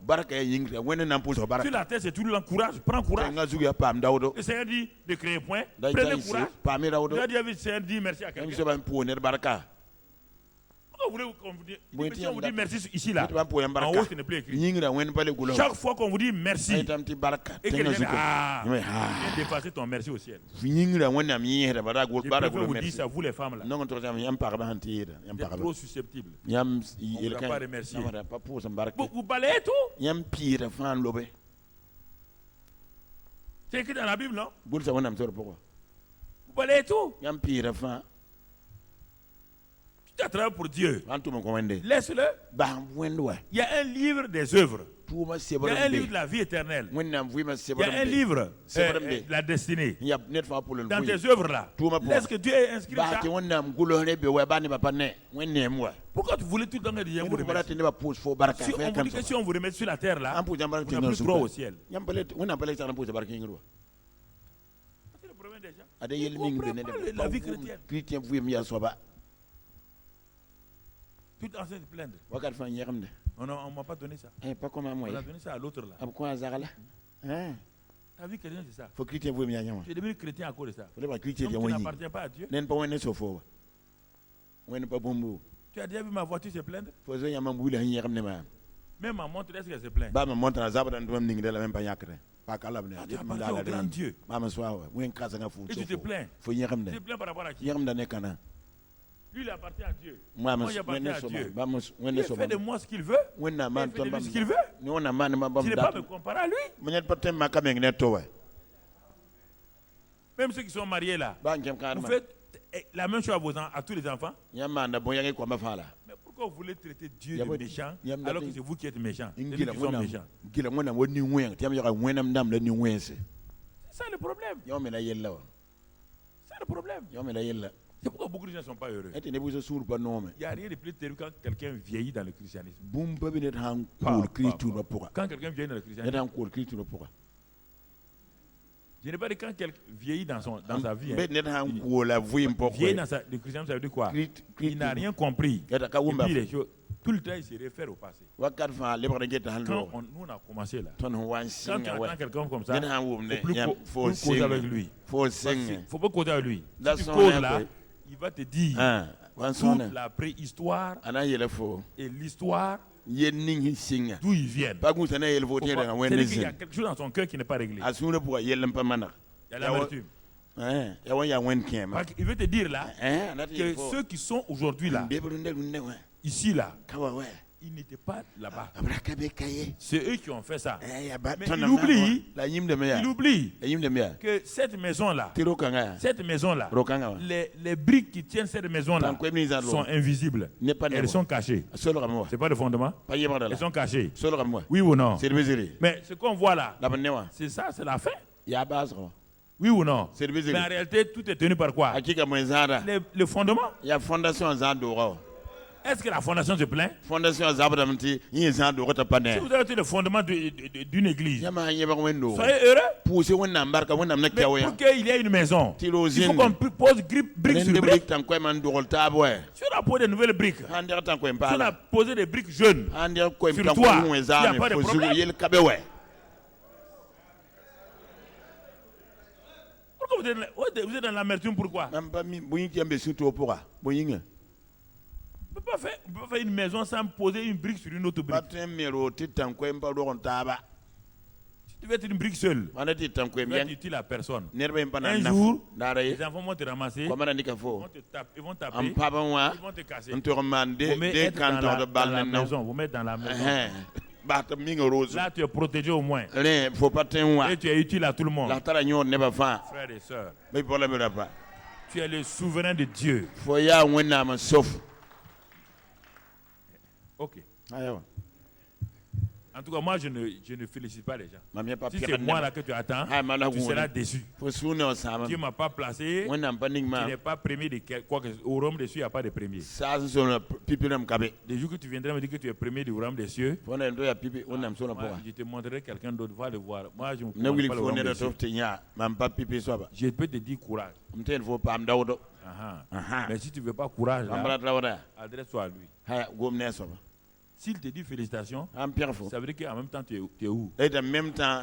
Sur la terre c'est tout l'encourage. Prends courage. Le Seigneur dit de créer point. Prenez courage. Le Seigneur dit merci à quelqu'un. Pourquoi on vous dit merci ici là? En haut ce n'est plus écrit. Chaque fois qu'on vous dit merci et que quelqu'un vient dépasser ton merci au ciel. Je préfère vous dire ça, vous les femmes là. Vous êtes trop susceptibles. On ne va pas remercier. Vous balayez tout. C'est écrit dans la Bible, non? Vous balayez tout. Tu as travaillé pour Dieu. Laisse-le. Il y a un livre des œuvres. Il y a un livre de la vie éternelle. Il y a un livre de la destinée. Dans tes œuvres là. Laisse que Dieu ait inscrit ça. Pourquoi tu voulais tout le temps dire vous remercier? Si on vous dit que si on vous remercie sur la terre là, vous n'avez plus droit au ciel. C'est le problème des gens. Ils ne comprennent pas la vie chrétienne. Tout en train de plaindre. On ne m'a pas donné ça. On a donné ça à l'autre là. Ta vie chrétienne, c'est ça. Tu es devenu chrétien à cause de ça. Donc tu n'appartiens pas à Dieu. Tu as déjà vu ma voiture se plaindre? Même ma montre, est-ce qu'elle se plaint? Tu appartiens au grand Dieu. Et tu te plains. Tu te plains par rapport à qui? Lui, il appartient à Dieu. Moi, j'appartiens à Dieu. Il fait de moi ce qu'il veut. Il fait de lui ce qu'il veut. Tu n'es pas me comparer à lui. Même ceux qui sont mariés là, vous faites la même chose à tous les enfants. Mais pourquoi vous voulez traiter Dieu de méchant alors que c'est vous qui êtes méchant? C'est lui qui sont méchants. C'est ça le problème. C'est le problème. C'est pourquoi beaucoup de gens ne sont pas heureux. Il n'y a rien de plus terrible quand quelqu'un vieillit dans le christianisme. Quand quelqu'un vieillit dans le christianisme, je n'ai pas dit quand quelqu'un vieillit dans sa vie. Vieillit dans le christianisme, ça veut dire quoi? Il n'a rien compris. Et puis les choses, tout le temps, il se réfère au passé. Quand nous on a commencé là, quand tu entends quelqu'un comme ça, il faut plus causer avec lui. Il ne faut pas causer avec lui. Si tu causes là, il va te dire toute la préhistoire et l'histoire d'où ils viennent. C'est-à-dire qu'il y a quelque chose dans son cœur qui n'est pas réglé. Il y a l'amertume. Il veut te dire là que ceux qui sont aujourd'hui là, ici là, ils n'étaient pas là-bas. C'est eux qui ont fait ça. Mais il oublie que cette maison-là, les briques qui tiennent cette maison-là sont invisibles. Elles sont cachées. Ce n'est pas le fondement. Elles sont cachées. Oui ou non? Mais ce qu'on voit là, c'est ça, c'est la fin. Oui ou non? Mais en réalité, tout est tenu par quoi? Le fondement. Est-ce que la fondation se plaint? Si vous avez le fondement d'une église, soyez heureux. Mais pour qu'il y ait une maison, il faut qu'on pose briques sur briques. Si on a posé de nouvelles briques, si on a posé des briques jeunes sur toi, il n'y a pas de problème. Pourquoi vous êtes dans l'amertume? Pourquoi? On ne peut pas faire une maison sans poser une brique sur une autre brique. Si tu veux être une brique seule, tu vas être utile à personne. Un jour, les enfants vont te ramasser, ils vont taper, ils vont te casser. Vous mettez dans la maison. Vous mettez dans la maison. Là, tu es protégé au moins. Et tu es utile à tout le monde. Frères et sœurs, tu es le souverain de Dieu. Ok. En tout cas, moi, je ne félicite pas les gens. Si c'est moi là que tu attends, tu seras déçu. Dieu ne m'a pas placé. Tu n'es pas premier de quoi que au royaume des cieux, il n'y a pas de premier. Les jours que tu viendras me dire que tu es premier du royaume des cieux, je te montrerai quelqu'un d'autre, va le voir. Moi, je ne connais pas le royaume des cieux. Je peux te dire courage. Mais si tu ne veux pas courage, adresse-toi à lui. S'il te dit félicitations, ça veut dire qu'en même temps tu es où? En même temps,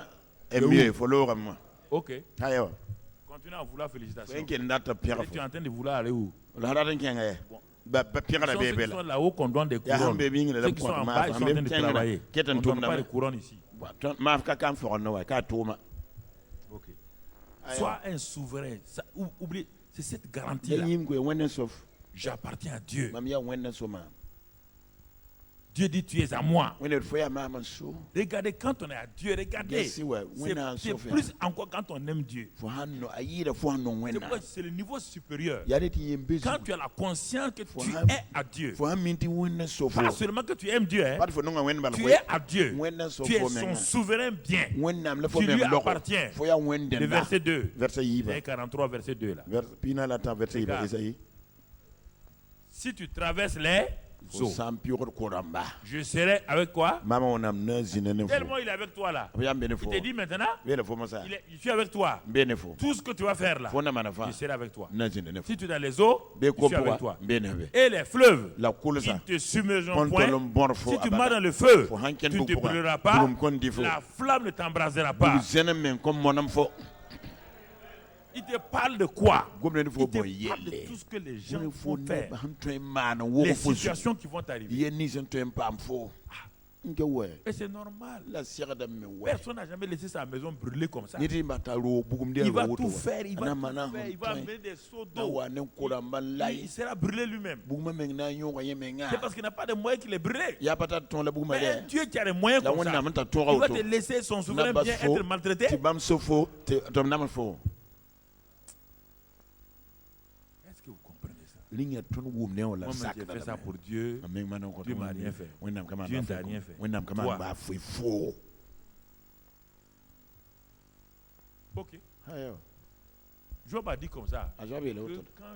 ok. Continue à vouloir félicitations. Tu es en train de vouloir aller où? Bon. Ceux qui sont là-haut qu'on donne des couronnes. Ceux qui sont en bas, ils sont en train de travailler. On ne donne pas de couronnes ici. Ok. Sois un souverain. Oublie, c'est cette garantie-là. J'appartiens à Dieu. Dieu dit tu es à moi. Regardez, quand on est à Dieu, regardez. C'est plus encore quand on aime Dieu. C'est le niveau supérieur. Quand tu as la conscience que tu es à Dieu. Pas seulement que tu aimes Dieu. Tu es à Dieu. Tu es son souverain bien. Tu lui appartiens. Le verset 2. Verset 43, verset 2 là. Si tu traverses les eaux, je serai avec quoi? Tellement il est avec toi là. Il te dit maintenant, je suis avec toi. Tout ce que tu vas faire là, je serai avec toi. Si tu es dans les eaux, je suis avec toi. Et les fleuves, ils ne te submergeront point. Si tu marches dans le feu, tu ne te brûleras pas. La flamme ne t'embrasera pas. Il te parle de quoi? Il te parle de tout ce que les gens vont faire. Les situations qui vont t'arriver. Et c'est normal. Personne n'a jamais laissé sa maison brûler comme ça. Il va tout faire. Il va amener des seaux d'eau. Il sera brûlé lui-même. C'est parce qu'il n'a pas de moyens qu'il est brûlé. Mais un Dieu qui a les moyens comme ça, il va te laisser son souverain bien être maltraité. Que vous comprenez ça? Moi, j'ai fait ça pour Dieu. Dieu m'a rien fait. Dieu ne t'a rien fait. Toi. Ok. Job a dit comme ça. Que quand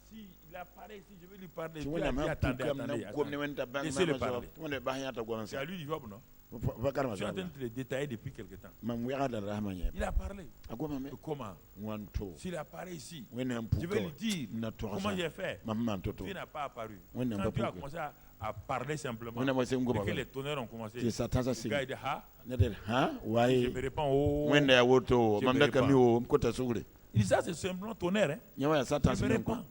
s'il apparaît ici, je vais lui parler. Dieu a dit attendez. Laissez-le parler. C'est à lui du Job, non? Je suis en train de te le détailler depuis quelque temps. Il a parlé. Comment? S'il apparaît ici, je vais lui dire comment j'ai fait. Dieu n'a pas apparu. Quand Dieu a commencé à parler simplement, et que les tonnerres ont commencé, le gars dit je me réponds il dit ça c'est simplement tonnerre. Je me réponds.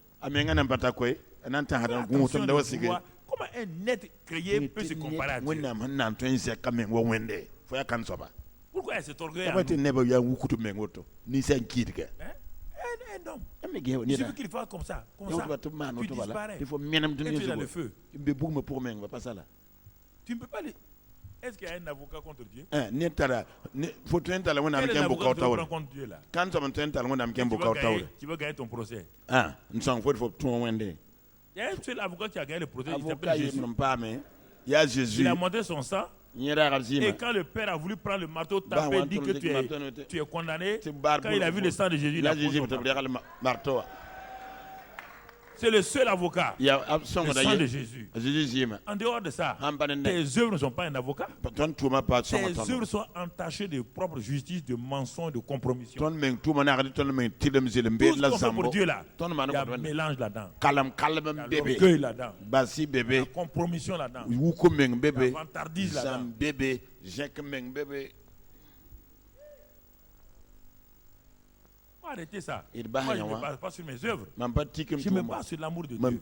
attention de voir comment un être créé peut se comparer à Dieu. Pourquoi elle s'est orgueilleuse? Un homme. Il suffit qu'il fasse comme ça. Tu disparais. Et tu es dans le feu. Tu ne peux pas. Est-ce qu'il y a un avocat contre Dieu? Quel est l'avocat contre Dieu là? Tu veux gagner ton procès. Il y a un seul avocat qui a gagné le procès. Il s'appelle Jésus. Il a montré son sang. Et quand le père a voulu prendre le marteau, taper, dit que tu es condamné, quand il a vu le sang de Jésus, il a posé le marteau. C'est le seul avocat, le sang de Jésus. En dehors de ça, tes œuvres ne sont pas un avocat. Tes œuvres sont entachées de propre justice, de mensonges, de compromission. Tout ce qu'on fait pour Dieu là, il y a un mélange là-dedans. Il y a l'orgueil là-dedans. Il y a la compromission là-dedans. Il y a la vantardise là-dedans. Arrêtez ça. Moi, je ne me base pas sur mes œuvres. Je me base sur l'amour de Dieu.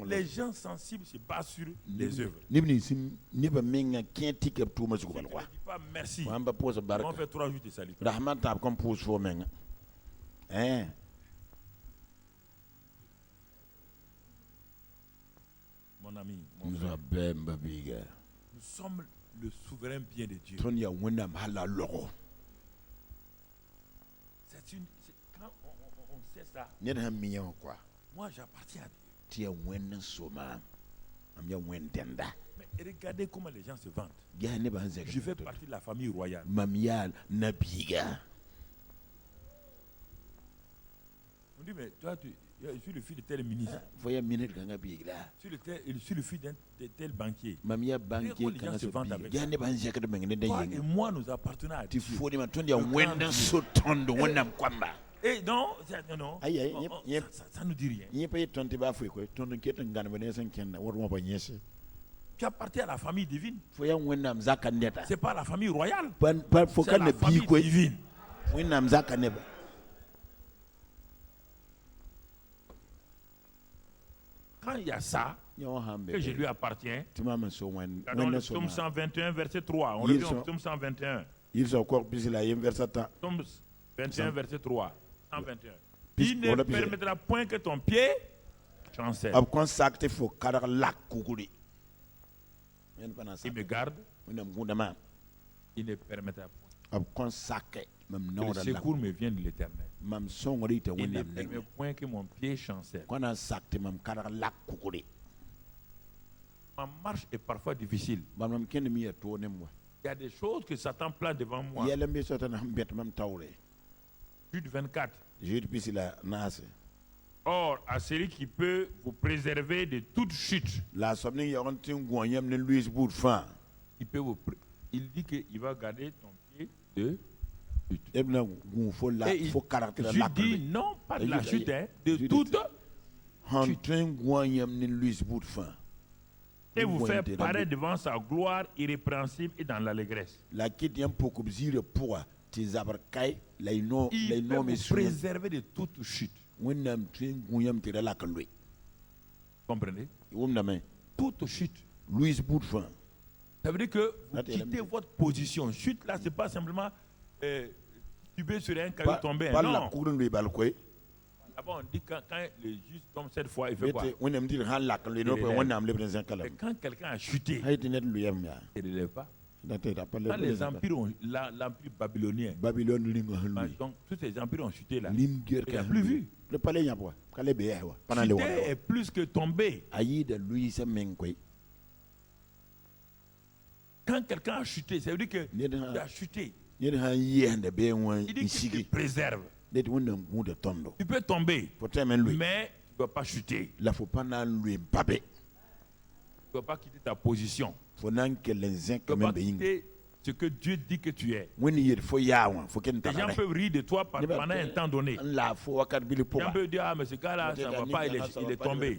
Les gens sensibles se basent sur les œuvres. Ne dis pas merci. On fait 3 jours de salut. Mon ami, mon frère, nous sommes le souverain bien de Dieu. Quand on sait ça, moi j'appartiens à Dieu. Mais regardez comment les gens se vantent. Je fais partie de la famille royale. On dit, mais toi, je suis le fils de tel ministre. Je suis le fils de tel banquier. Les gens se vantent avec ça. Toi et moi, nous appartenons à Dieu. Et non, ça nous dit rien. Tu appartiens à la famille divine. C'est pas la famille royale. C'est la famille divine. Quand il y a ça, que je lui appartiens, dans le psaume 121, verset 3, on revient au psaume 121. Psaume 21, verset 3. 121. Il ne permettra point que ton pied chancelle. Il me garde. Il ne permettra point. Le secours me vient de l'Éternel. Il ne permet point que mon pied chancelle. Ma marche est parfois difficile. Il y a des choses que Satan plante devant moi. Jude 24. Or, à celui qui peut vous préserver de toute chute, il dit qu'il va garder ton pied de chute. Et je dis non, pas de la chute, de toute chute. Et vous faire paraître devant sa gloire irrépréhensible et dans l'allégresse. Il peut vous préserver de toute chute. Comprenez? Toute chute. Ça veut dire que vous quittez votre position. Chute là, c'est pas simplement tuber sur un caillou tombé. Non. Là-bas, on dit quand le juge tombe cette fois, il fait quoi? Quand quelqu'un a chuté, il ne relève pas. Quand les empires ont, l'empire babylonien, donc tous ces empires ont chuté là, il n'y a plus vu. Chuter est plus que tomber. Quand quelqu'un a chuté, ça veut dire qu'il a chuté. Il dit qu'il te préserve. Tu peux tomber, mais tu ne dois pas chuter. Tu ne dois pas quitter ta position. Tu ne dois pas quitter ce que Dieu dit que tu es. Les gens peuvent rire de toi pendant un temps donné. Les gens peuvent dire, ah mais ce gars-là, ça ne va pas, il est tombé.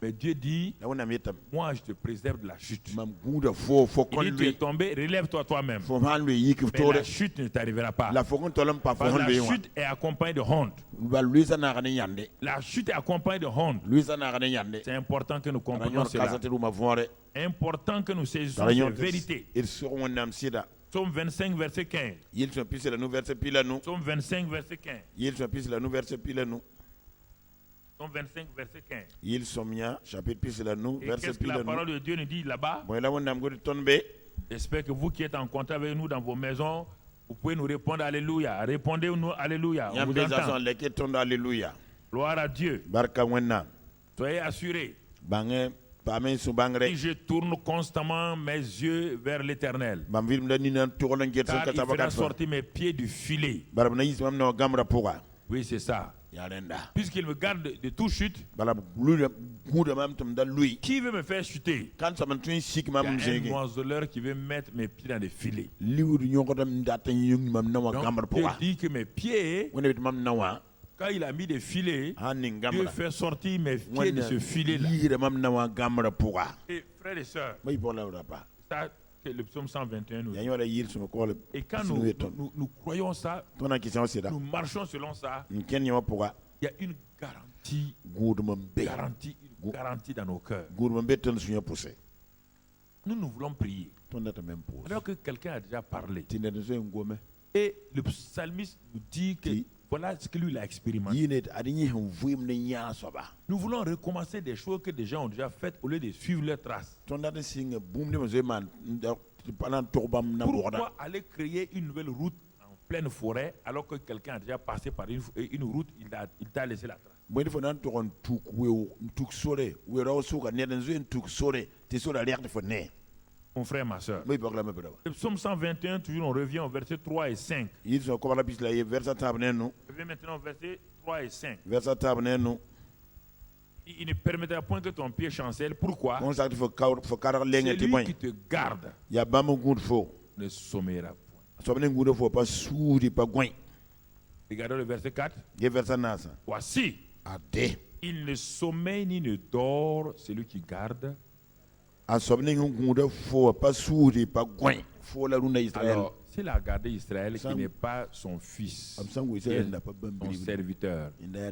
Mais Dieu dit, moi je te préserve de la chute. Il dit, tu es tombé, relève-toi toi-même. Mais la chute ne t'arrivera pas. Parce que la chute est accompagnée de honte. La chute est accompagnée de honte. C'est important que nous comprenions cela. Important que nous saisissions ces vérités. Psaume 25, verset 15. Psaume 25, verset 15. Psaume 25, verset 15. Et qu'est-ce que la parole de Dieu nous dit là-bas? J'espère que vous qui êtes en contact avec nous dans vos maisons, vous pouvez nous répondre Alléluia. Répondez-nous Alléluia. On vous entend. Gloire à Dieu. Soyez assurés. Si je tourne constamment mes yeux vers l'Éternel, car il fera sortir mes pieds du filet. Oui, c'est ça. Puisqu'il me garde de toute chute, qui veut me faire chuter? Il y a un oiseleur qui veut mettre mes pieds dans des filets. Donc Dieu dit que mes pieds, quand il a mis des filets, Dieu fait sortir mes pieds de ce filet-là. Et frères et sœurs, ça que le psaume 121 nous dit. Et quand nous croyons ça, nous marchons selon ça, il y a une garantie dans nos cœurs. Nous voulons prier. Alors que quelqu'un a déjà parlé. Et le psalmiste nous dit que voilà ce que lui a expérimenté. Nous voulons recommencer des choses que des gens ont déjà faites au lieu de suivre leurs traces. Pourquoi aller créer une nouvelle route en pleine forêt alors que quelqu'un a déjà passé par une route, il t'a laissé la trace? Mon frère, ma soeur. Le psaume 121, toujours on revient au verset 3 et 5. Je reviens maintenant au verset 3 et 5. Il ne permettra point que ton pied chancelle. Pourquoi? Celui qui te garde ne sommeillera point. Regardons le verset 4. Voici, il ne sommeille ni ne dort celui qui garde. Alors, s'il a gardé Israël, qui n'est pas son fils, son serviteur, il ne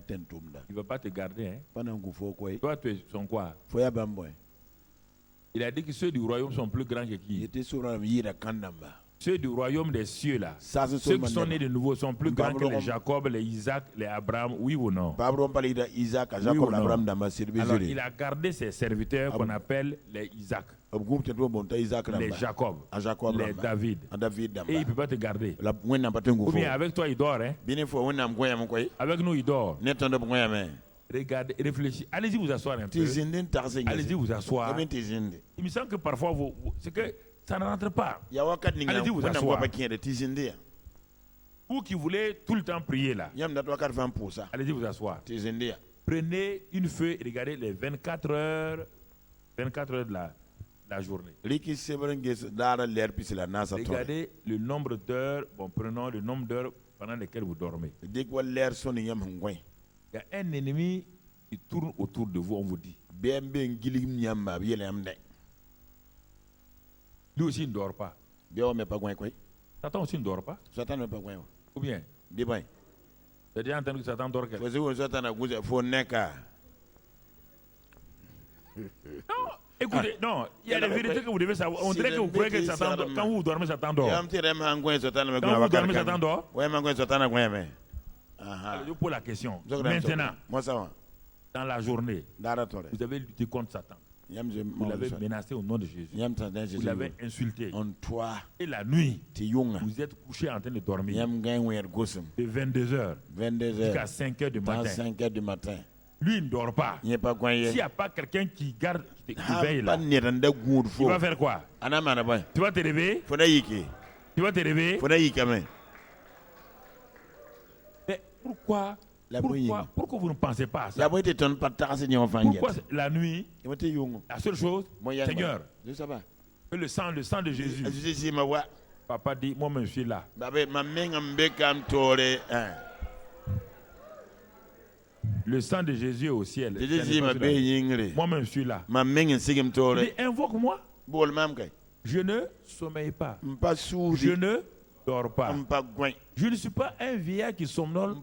va pas te garder. Hein? Toi, tu es son quoi? Il a dit que ceux du royaume sont plus grands que qui? Ceux du royaume des cieux là, ceux qui sont nés de nouveau sont plus grands que les Jacob, les Isaac, les Abraham, oui ou non? Oui ou non? Alors il a gardé ses serviteurs qu'on appelle les Isaac, les Jacob, les David. Et il ne peut pas te garder. Ou bien avec toi il dort, hein? Avec nous il dort. Regardez, réfléchissez. Allez-y vous asseoir un peu. Allez-y vous asseoir. Il me semble que parfois c'est que ça ne rentre pas. Allez-y vous asseoir. Vous qui voulez tout le temps prier là. Allez-y vous asseoir. Prenez une feuille et regardez les 24 heures de la journée. Regardez le nombre d'heures, prenons le nombre d'heures pendant lesquelles vous dormez. Il y a un ennemi qui tourne autour de vous, on vous dit. Lui aussi il ne dort pas. Satan aussi ne dort pas. Ou bien? Tu as déjà entendu que Satan dort quelque chose? Non, écoutez, non, il y a des vérités que vous devez savoir. On dirait que vous croyez que Satan dort. Quand vous dormez, Satan dort. Quand vous dormez, Satan dort. Je pose la question. Maintenant, dans la journée, vous avez lutté contre Satan. Vous l'avez menacé au nom de Jésus. Vous l'avez insulté. Et la nuit, vous êtes couché en train de dormir. De 22h jusqu'à 5h du matin. Lui, il ne dort pas. S'il n'y a pas quelqu'un qui garde, qui veille là, il va faire quoi? Tu vas te réveiller? Tu vas te réveiller? Mais pourquoi vous ne pensez pas à ça? Pourquoi la nuit, la seule chose, Seigneur, que le sang de Jésus Papa dit, moi-même je suis là. Le sang de Jésus est au ciel. Moi-même je suis là. Il dit, invoque-moi. Je ne sommeille pas. Je ne dors pas. Je ne suis pas un vieillard qui somnole.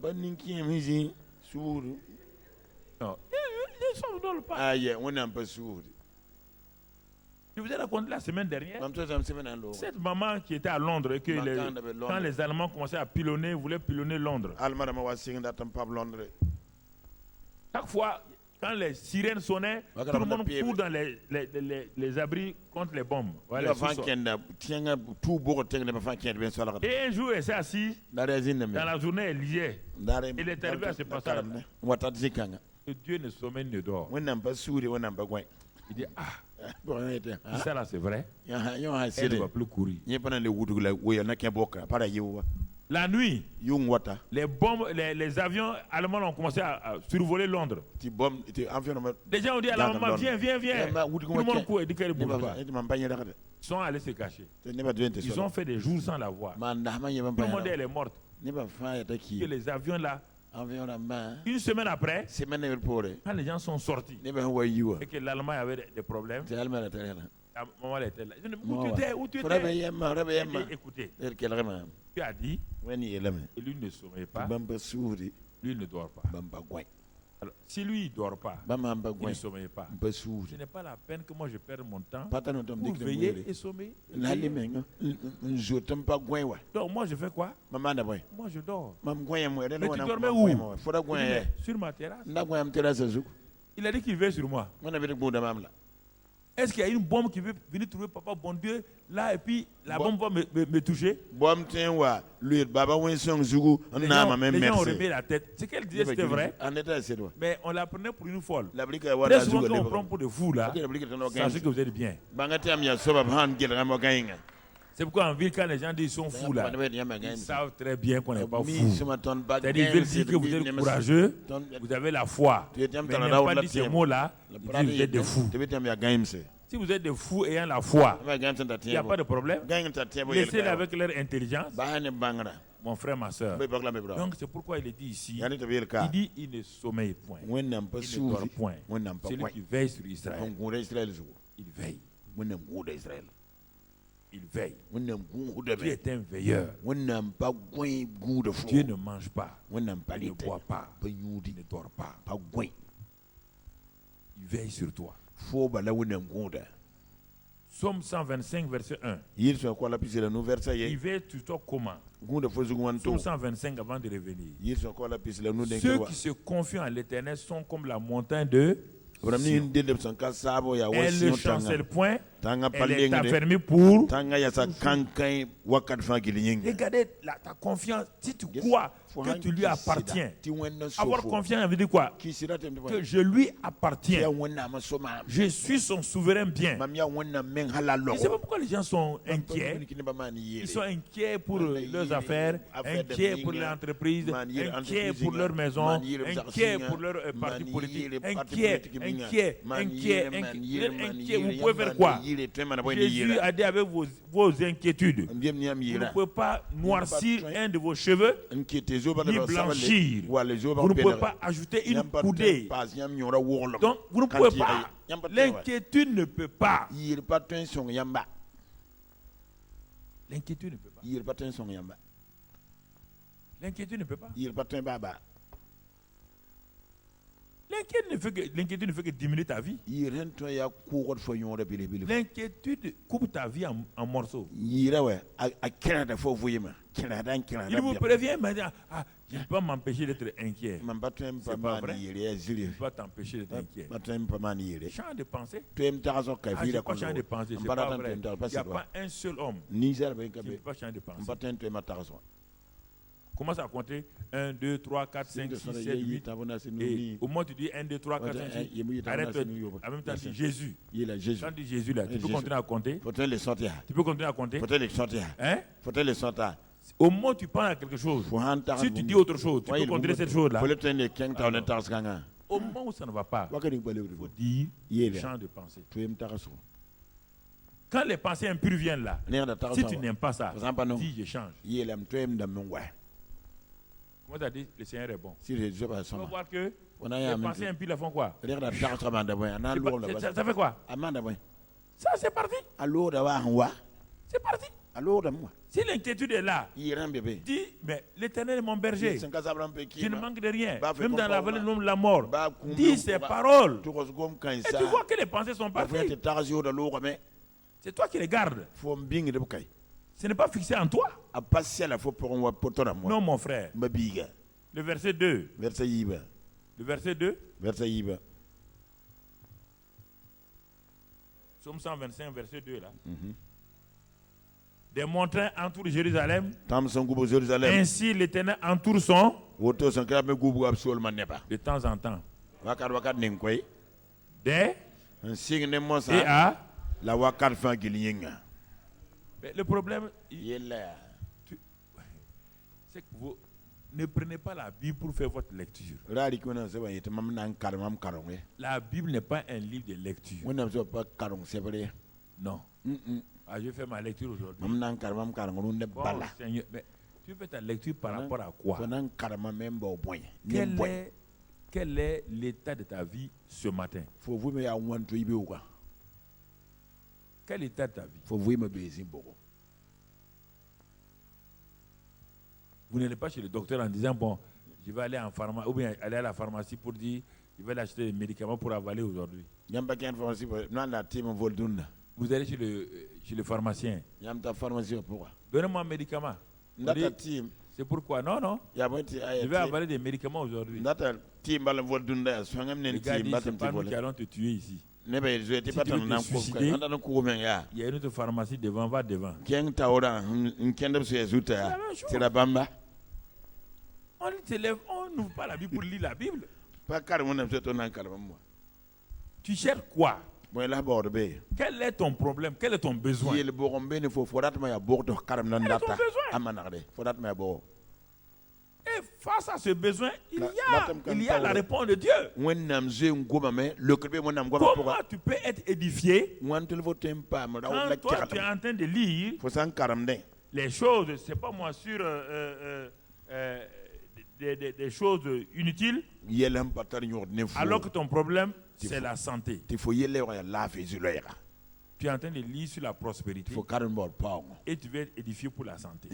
Non, il ne somnole pas. Je vous ai raconté la semaine dernière, cette maman qui était à Londres et que quand les Allemands commençaient à pilonner, voulaient pilonner Londres. Chaque fois, quand les sirènes sonnaient, tout le monde court dans les abris contre les bombes. Voilà, et un jour, elle s'est assise. Dans la journée, elle lisait. Elle est arrivée à ce passage. Que Dieu ne sommeille ne dort. Il dit, ça là c'est vrai. Elle ne va plus courir. La nuit, les bombes, les avions allemands ont commencé à survoler Londres. Les gens ont dit à la maman, viens. Tout le monde court et dit qu'elle ne bouge pas. Ils sont allés se cacher. Ils ont fait des jours sans la voir. Tout le monde elle est morte. Que les avions là, une semaine après, quand les gens sont sortis et que l'Allemagne avait des problèmes, la maman était là. Où tu étais? Écoutez, tu as dit, et lui ne sommeille pas, lui ne dort pas. Alors, si lui ne dort pas, il ne sommeille pas, ce n'est pas la peine que moi je perde mon temps pour veiller et sommeiller. Donc moi je fais quoi? Moi je dors. Mais tu dormais où? Sur ma terrasse. Il a dit qu'il veille sur moi. Est-ce qu'il y a une bombe qui veut venir trouver papa, bon Dieu, là, et puis la bombe va me toucher? Les gens ont remis la tête. Ce qu'elle disait, c'était vrai. Mais on la prenait pour une folle. Très souvent, quand on prend pour de fous, là, sachez que vous êtes bien. C'est pourquoi en ville, quand les gens disent qu'ils sont fous, là, ils savent très bien qu'on n'est pas fous. C'est-à-dire qu'ils veulent dire que vous êtes courageux, vous avez la foi. Mais ils n'ont pas dit ces mots-là, ils disent que vous êtes des fous. Si vous êtes des fous ayant la foi, il n'y a pas de problème. Laissez-les avec leur intelligence. Mon frère, ma soeur. Donc c'est pourquoi il est dit ici, il dit il ne sommeille point, il ne dort point. Celui qui veille sur Israël, il veille. Il veille. Dieu est un veilleur. Dieu ne mange pas, il ne boit pas, il ne dort pas. Il veille sur toi. Psaume 125, verset 1. Il veille sur toi comment? Psaume 125 avant de revenir. Ceux qui se confient en l'Éternel sont comme la montagne de Sion. Elle ne chancelle point, elle est affermie pour. Regardez ta confiance. Si tu crois que tu lui appartiens, avoir confiance veut dire quoi? Que je lui appartiens. Je suis son souverain bien. Je ne sais pas pourquoi les gens sont inquiets. Ils sont inquiets pour leurs affaires, inquiets pour leur entreprise, inquiets pour leur maison, inquiets pour leur parti politique, inquiets. Vous pouvez faire quoi? Jésus a dit avec vos inquiétudes, vous ne pouvez pas noircir un de vos cheveux, ni blanchir. Vous ne pouvez pas ajouter une coudée. Donc, vous ne pouvez pas. L'inquiétude ne peut pas. L'inquiétude ne peut pas. L'inquiétude ne peut pas. L'inquiétude ne fait que diminuer ta vie. L'inquiétude coupe ta vie en morceaux. Il vous prévient maintenant. Je ne peux pas m'empêcher d'être inquiet. C'est pas vrai. Je ne peux pas t'empêcher d'être inquiet. Champ de pensée. C'est pas champ de pensée. C'est pas vrai. Il n'y a pas un seul homme qui ne peut pas changer de pensée. Commence à compter 1, 2, 3, 4, 5, 6, 7, 8. Et au moins tu dis 1, 2, 3, 4, 5, 6. Arrête. En même temps, tu dis Jésus. Quand tu dis Jésus, là, tu peux continuer à compter. Tu peux continuer à compter. Hein? Au moins tu parles à quelque chose. Si tu dis autre chose, tu peux continuer cette chose-là. Au moment où ça ne va pas, il faut dire champ de pensée. Quand les pensées impures viennent là, si tu n'aimes pas ça, dis je change. Comment tu as dit le Seigneur est bon? Tu vas voir que les pensées impures là font quoi? Ça fait quoi? Ça c'est parti. C'est parti. Si l'inquiétude est là, dis, mais l'Éternel est mon berger. Je ne manque de rien. Même dans la vallée de la mort. Dis ces paroles. Et tu vois que les pensées sont parties. C'est toi qui les gardes. Ce n'est pas fixé en toi. Non, mon frère. Le verset 2. Le verset 2. Psaume 125, verset 2 là. Des montagnes entourent Jérusalem. Ainsi l'Éternel entoure son. De temps en temps. Des. Et à. Mais le problème, c'est que vous ne prenez pas la Bible pour faire votre lecture. La Bible n'est pas un livre de lecture. Non. Ah, je fais ma lecture aujourd'hui. Bon, Seigneur, mais tu fais ta lecture par rapport à quoi? Quel est l'état de ta vie ce matin? Quel état de ta vie? Vous n'allez pas chez le docteur en disant, bon, je vais aller en pharmacie, ou bien aller à la pharmacie pour dire, je vais acheter des médicaments pour avaler aujourd'hui. Vous allez chez le pharmacien. Donnez-moi un médicament. C'est pourquoi? Non. Je vais avaler des médicaments aujourd'hui. Regarde, c'est pas nous qui allons te tuer ici. Si tu veux te suicider, il y a une autre pharmacie devant, va devant. On te lève, on n'ouvre pas la Bible pour lire la Bible. Tu cherches quoi? Quel est ton problème? Quel est ton besoin? Quel est ton besoin? Et face à ce besoin, il y a la réponse de Dieu. Comment tu peux être édifié quand toi tu es en train de lire les choses, c'est pas moi, sur des choses inutiles, alors que ton problème c'est la santé. Tu es en train de lire sur la prospérité et tu veux être édifié pour la santé.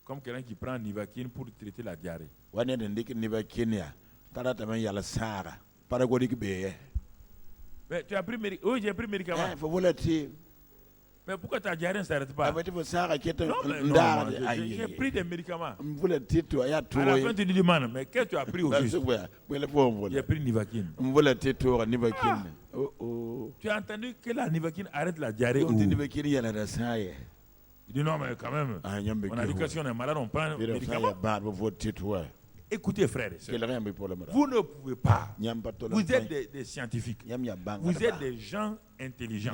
Comme quelqu'un qui prend Nivaquine pour traiter la diarrhée. Mais tu as pris médicament? Oui, j'ai pris médicament. Mais pourquoi ta diarrhée ne s'arrête pas? Non, j'ai pris des médicaments. À la fin, tu dis, man, mais qu'est-ce que tu as pris au juste? J'ai pris Nivaquine. Tu as entendu que la Nivaquine arrête la diarrhée? Il dit non, mais quand même, on a dit que si on est malade, on prend un médicament. Écoutez, frères et sœurs, vous ne pouvez pas. Vous êtes des scientifiques. Vous êtes des gens intelligents.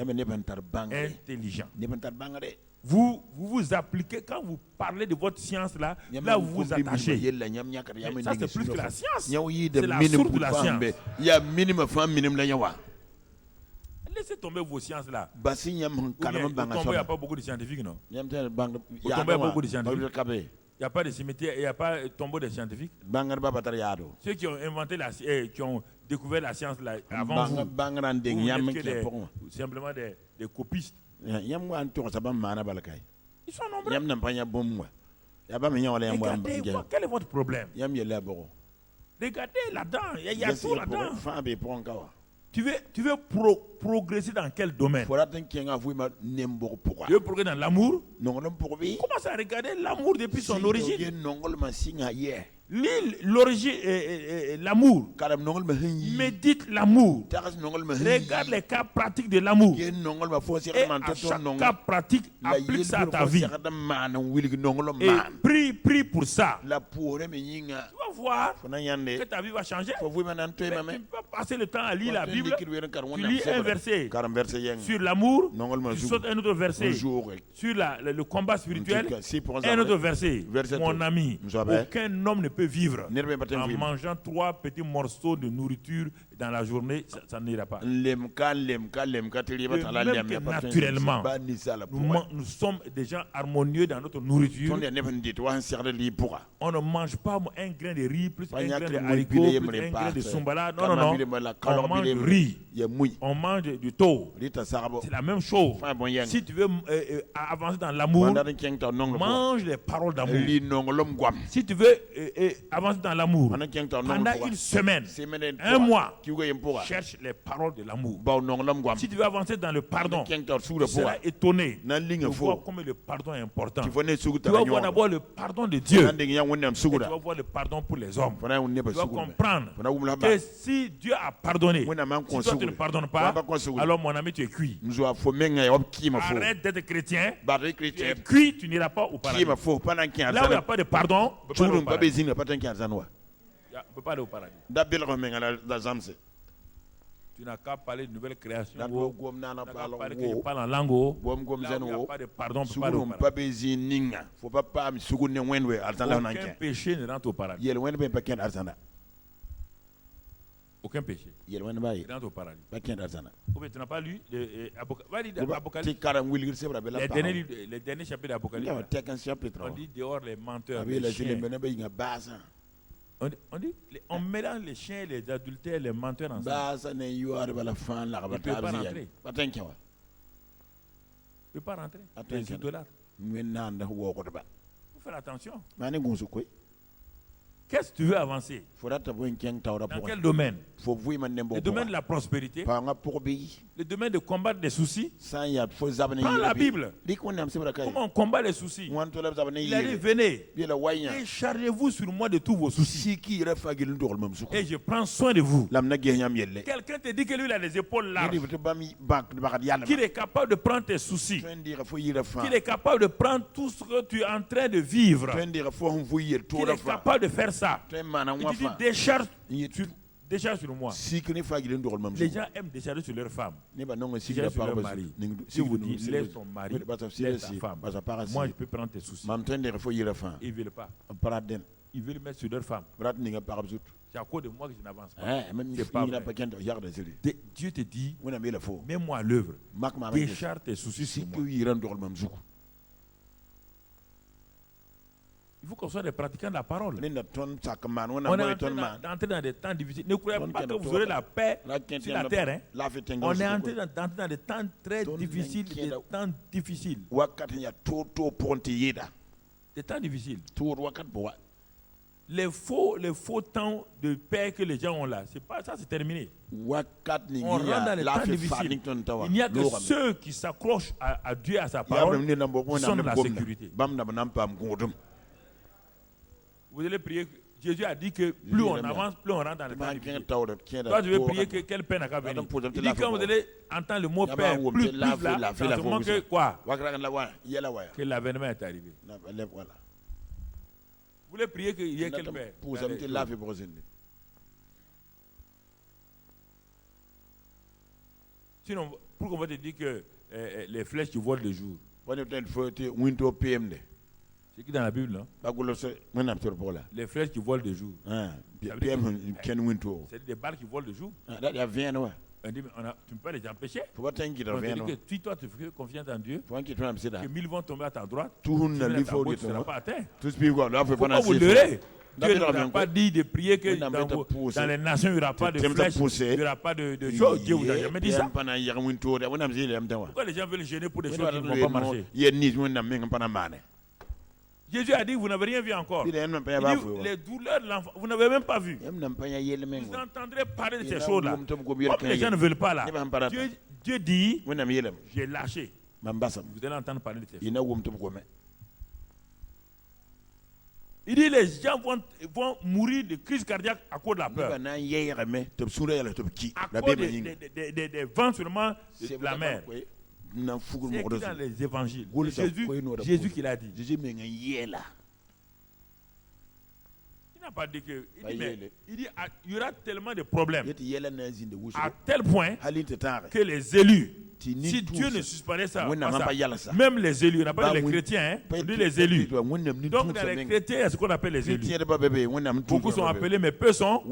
Vous vous appliquez, quand vous parlez de votre science là, là vous vous attachez. Ça c'est plus que la science. C'est la source de la science. Laissez tomber vos sciences là. Au Tombeau, il n'y a pas beaucoup de scientifiques, non? Au Tombeau, il y a beaucoup de scientifiques. Il n'y a pas de cimetière, il n'y a pas de tombeau de scientifiques. Ceux qui ont inventé qui ont découvert la science là, avant vous, simplement des copistes. Ils sont nombreux. Regardez, quel est votre problème? Regardez là-dedans, il y a tout là-dedans. Tu veux progresser dans quel domaine? Tu veux progresser dans l'amour? Commence à regarder l'amour depuis son origine. L'origine, l'amour. Médite l'amour. Regarde les cas pratiques de l'amour. Et à chaque cas pratique, applique ça à ta vie. Et prie pour ça. Tu vas voir que ta vie va changer. Mais tu ne peux pas passer le temps à lire la Bible. Tu lis un verset sur l'amour, tu sautes un autre verset sur le combat spirituel, un autre verset. Mon ami, aucun homme ne peut vivre en mangeant 3 petits morceaux de nourriture dans la journée, ça n'ira pas. Naturellement, nous sommes des gens harmonieux dans notre nourriture. On ne mange pas un grain de riz plus un grain de haricot plus un grain de sombala. Non, non, non. On mange du riz. On mange du taux. C'est la même chose. Si tu veux avancer dans l'amour, mange les paroles d'amour. Si tu veux avancer dans l'amour, pendant une semaine, un mois, cherche les paroles de l'amour. Si tu veux avancer dans le pardon, tu seras étonné de voir combien le pardon est important. Tu vas voir d'abord le pardon de Dieu. Et tu vas voir le pardon pour les hommes. Tu vas comprendre que si Dieu a pardonné, si toi tu ne pardonnes pas, alors mon ami, tu es cuit. Arrête d'être chrétien. Tu es cuit, tu n'iras pas au paradis. Là où il n'y a pas de pardon, tu ne peux pas aller au paradis. Tu n'as qu'à parler de nouvelle création. Tu n'as qu'à parler que je parle en langue. Là où il n'y a pas de pardon, tu ne peux pas aller au paradis. Aucun péché ne rentre au paradis. Aucun péché. Il rentre au paradis. Tu n'as pas lu l'Apocalypse. Les derniers chapitres d'Apocalypse. On dit dehors les menteurs, les chiens. On mélange les chiens, les adultères, les menteurs ensemble. Il ne peut pas rentrer. Il ne peut pas rentrer. Il faut faire attention. Qu'est-ce que tu veux avancer? Dans quel domaine? Le domaine de la prospérité? Le domaine de combattre des soucis? Prends la Bible. Comment on combat les soucis? Il a dit, venez et chargez-vous sur moi de tous vos soucis. Et je prends soin de vous. Quelqu'un te dit que lui il a les épaules larges. Qu'il est capable de prendre tes soucis. Qu'il est capable de prendre tout ce que tu es en train de vivre. Qu'il est capable de faire ça. Il dit décharge sur moi. Les gens aiment décharger sur leur femme. Décharger sur leur mari. Si vous dites laisse ton mari, laisse ta femme. Moi je peux prendre tes soucis. Ils ne veulent pas. Ils veulent mettre sur leur femme. C'est à cause de moi que je n'avance pas. Dieu te dit, mets-moi à l'œuvre. Décharge tes soucis sur moi. Il faut qu'on soit des pratiquants de la parole. On est entré dans des temps difficiles. Ne croyez pas que vous aurez la paix sur la terre. On est entré dans des temps très difficiles. Des temps difficiles. Des temps difficiles. Les faux temps de paix que les gens ont là, c'est pas ça, c'est terminé. On rentre dans les temps difficiles. Il n'y a que ceux qui s'accrochent à Dieu, à sa parole, qui sont dans la sécurité. Vous allez prier. Jésus a dit que plus on avance, plus on rentre dans le temps difficile. Toi, tu veux prier que quelle peine n'a qu'à venir. Il dit quand vous allez entendre le mot paix, plus là, ça te manque que quoi? Que l'avènement est arrivé. Vous voulez prier qu'il y ait quelle paix? Sinon, pourquoi on va te dire que les flèches qui volent le jour? C'est qui dans la Bible, non? Les flèches qui volent de jour. C'est des balles qui volent de jour. On dit, tu ne peux pas les empêcher. On te dit que toi, tu fais confiance en Dieu. Que 1000 vont tomber à ta droite. Tu ne seras pas atteint. Pourquoi vous leurrez? Dieu ne n'a pas dit de prier que dans les nations, il n'y aura pas de flèches, il n'y aura pas de choses. Dieu vous a jamais dit ça. Pourquoi les gens veulent gêner pour des choses qui ne vont pas marcher? Jésus a dit, vous n'avez rien vu encore. Il dit, les douleurs de l'enfant, vous n'avez même pas vu. Vous entendrez parler de ces choses-là. Comme les gens ne veulent pas là. Dieu dit, j'ai lâché. Vous allez entendre parler de ces choses. Il dit, les gens vont mourir de crise cardiaque à cause de la peur. À cause des vents seulement de la mer. C'est dans les évangiles. Jésus qui l'a dit. Sinon, n'a pas dit que. Il dit il y aura tellement de problèmes. À tel point que les élus, si Dieu ne suspendait ça, même les élus, on n'a pas les chrétiens, les élus. Donc dans les chrétiens, il y a ce qu'on appelle les élus. Beaucoup sont appelés, mais peu sont.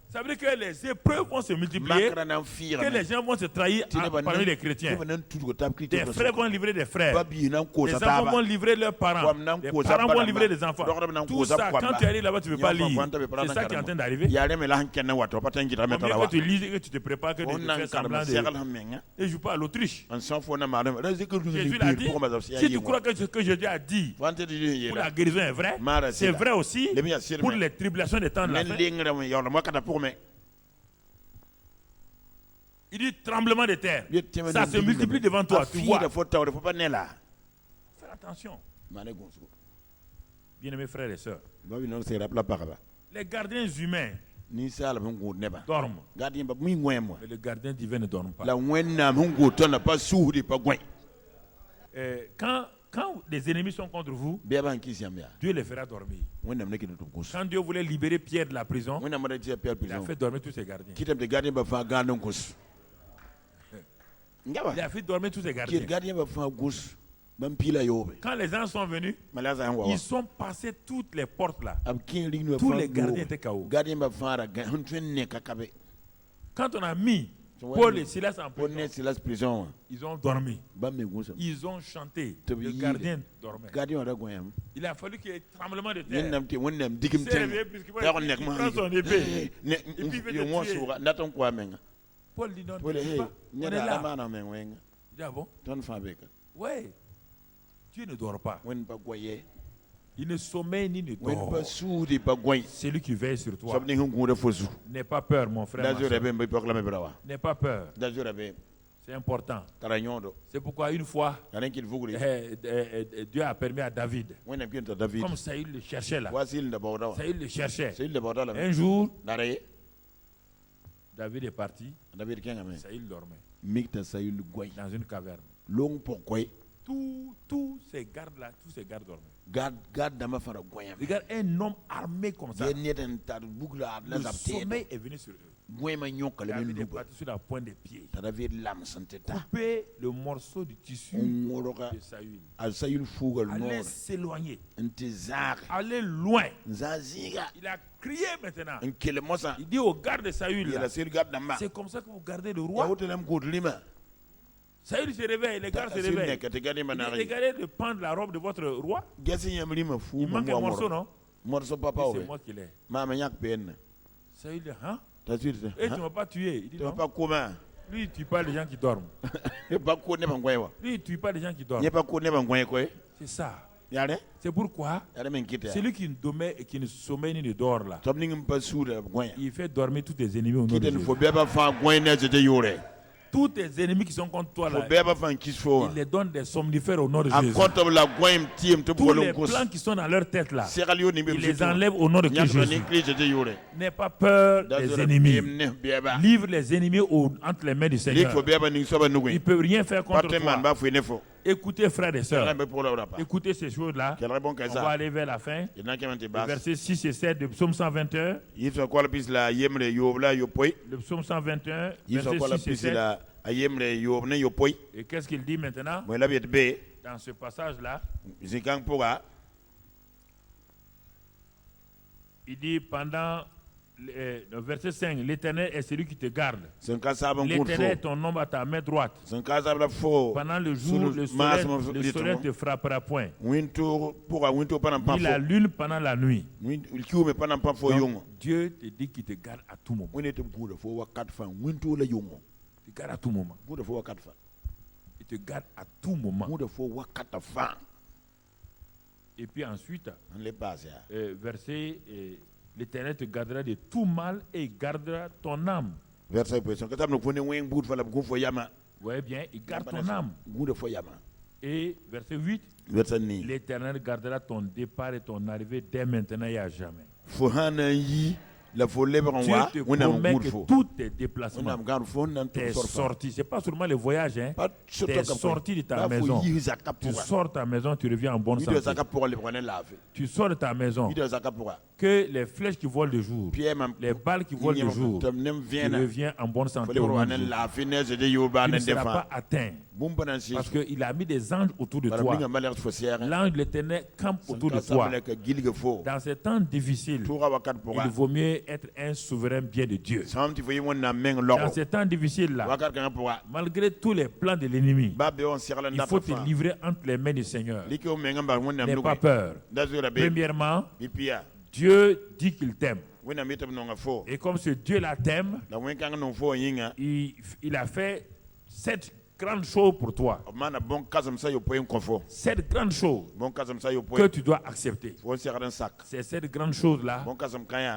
Ça veut dire que les épreuves vont se multiplier, que les gens vont se trahir parmi les chrétiens. Des frères vont livrer des frères, les enfants vont livrer leurs parents, les parents vont livrer les enfants. Tout ça, quand tu arrives là-bas, tu ne veux pas lire. C'est ça qui est en train d'arriver. Que tu lises et que tu te prépares, que tu fais semblant de... Et je ne joue pas à l'Autriche. Jésus l'a dit. Si tu crois que ce que Jésus a dit pour la guérison est vrai, c'est vrai aussi pour les tribulations des temps de la fin. Il dit tremblement de terre. Ça se multiplie devant toi. Tu vois. Fais attention. Bien-aimés frères et sœurs. Les gardiens humains dorment. Mais le gardien divin ne dort pas. Quand des ennemis sont contre vous, Dieu les fera dormir. Quand Dieu voulait libérer Pierre de la prison, il a fait dormir tous ses gardiens. Il a fait dormir tous ses gardiens. Quand les gens sont venus, ils sont passés toutes les portes là. Tous les gardiens étaient KO. Quand on a mis Paul et Silas en prison, ils ont dormi. Ils ont chanté. Le gardien dormait. Il a fallu qu'il y ait un tremblement de terre. Il s'est réveillé puisqu'il prend son épée. Et puis il veut te tuer. Paul dit non, on est là. Il dit ah bon? Oui. Dieu ne dort pas. Il ne sommeille ni ne dort. C'est lui qui veille sur toi. N'aie pas peur, mon frère. N'aie pas peur. C'est important. C'est pourquoi une fois, Dieu a permis à David, comme Saül le cherchait là, Saül le cherchait. Un jour, David est parti, Saül dormait dans une caverne. Tous ces gardes-là, tous ces gardes dormaient. Regarde un homme armé comme ça. Le sommeil est venu sur eux. David est parti sur la pointe des pieds. Couper le morceau du tissu de Saül. Aller s'éloigner. Aller loin. Il a crié maintenant. Il dit au garde de Saül, c'est comme ça que vous gardez le roi. Saül se réveille, les gardes se réveillent. Regardez de prendre la robe de votre roi. Il manque un morceau, non? C'est moi qui l'ai. Saül dit, hein? Et tu ne m'as pas tué. Il dit non. Lui, il ne tue pas les gens qui dorment. Lui, il ne tue pas les gens qui dorment. C'est ça. C'est pourquoi celui qui ne sommeille ni ne dort là, il fait dormir tous tes ennemis au nom de Jésus. Tous tes ennemis qui sont contre toi là, il les donne des somnifères au nom de Jésus. Tous les plans qui sont dans leur tête là, il les enlève au nom de Jésus. N'aie pas peur des ennemis. Livre les ennemis entre les mains du Seigneur. Ils ne peuvent rien faire contre toi. Écoutez, frères et sœurs, écoutez ces choses-là. On va aller vers la fin. Versets 6 et 7 de Psaume 121. Le Psaume 121, versets 6 et 7. Et qu'est-ce qu'il dit maintenant? Dans ce passage-là, il dit pendant le verset 5, l'Éternel est celui qui te garde. L'Éternel est ton ombre à ta main droite. Pendant le jour, le soleil ne te frappera point. Ni la lune pendant la nuit. Donc, Dieu te dit qu'il te garde à tout moment. Il te garde à tout moment. Il te garde à tout moment. Et puis ensuite, verset... L'Éternel te gardera de tout mal et il gardera ton âme. Vous voyez bien, il garde ton âme. Et verset 8, l'Éternel gardera ton départ et ton arrivée dès maintenant et à jamais. te promet que tous tes déplacements, tes sorties, ce n'est pas seulement les voyages, hein, tes sorties de ta maison. Tu sors de ta maison, tu reviens en bonne santé. Tu sors de ta maison, que les flèches qui volent de jour, les balles qui volent de jour, tu reviens en bonne santé. Tu ne seras pas atteint. Parce qu'il a mis des anges autour de toi. L'ange de l'Éternel campe autour de toi. Dans ces temps difficiles, il vaut mieux être un souverain bien de Dieu. Dans ces temps difficiles-là, malgré tous les plans de l'ennemi, il faut te livrer entre les mains du Seigneur. N'aie pas peur. Premièrement, Dieu dit qu'il t'aime. Et comme ce Dieu-là t'aime, il a fait 7 grandes choses pour toi. 7 grandes choses que tu dois accepter. Ces 7 grandes choses-là,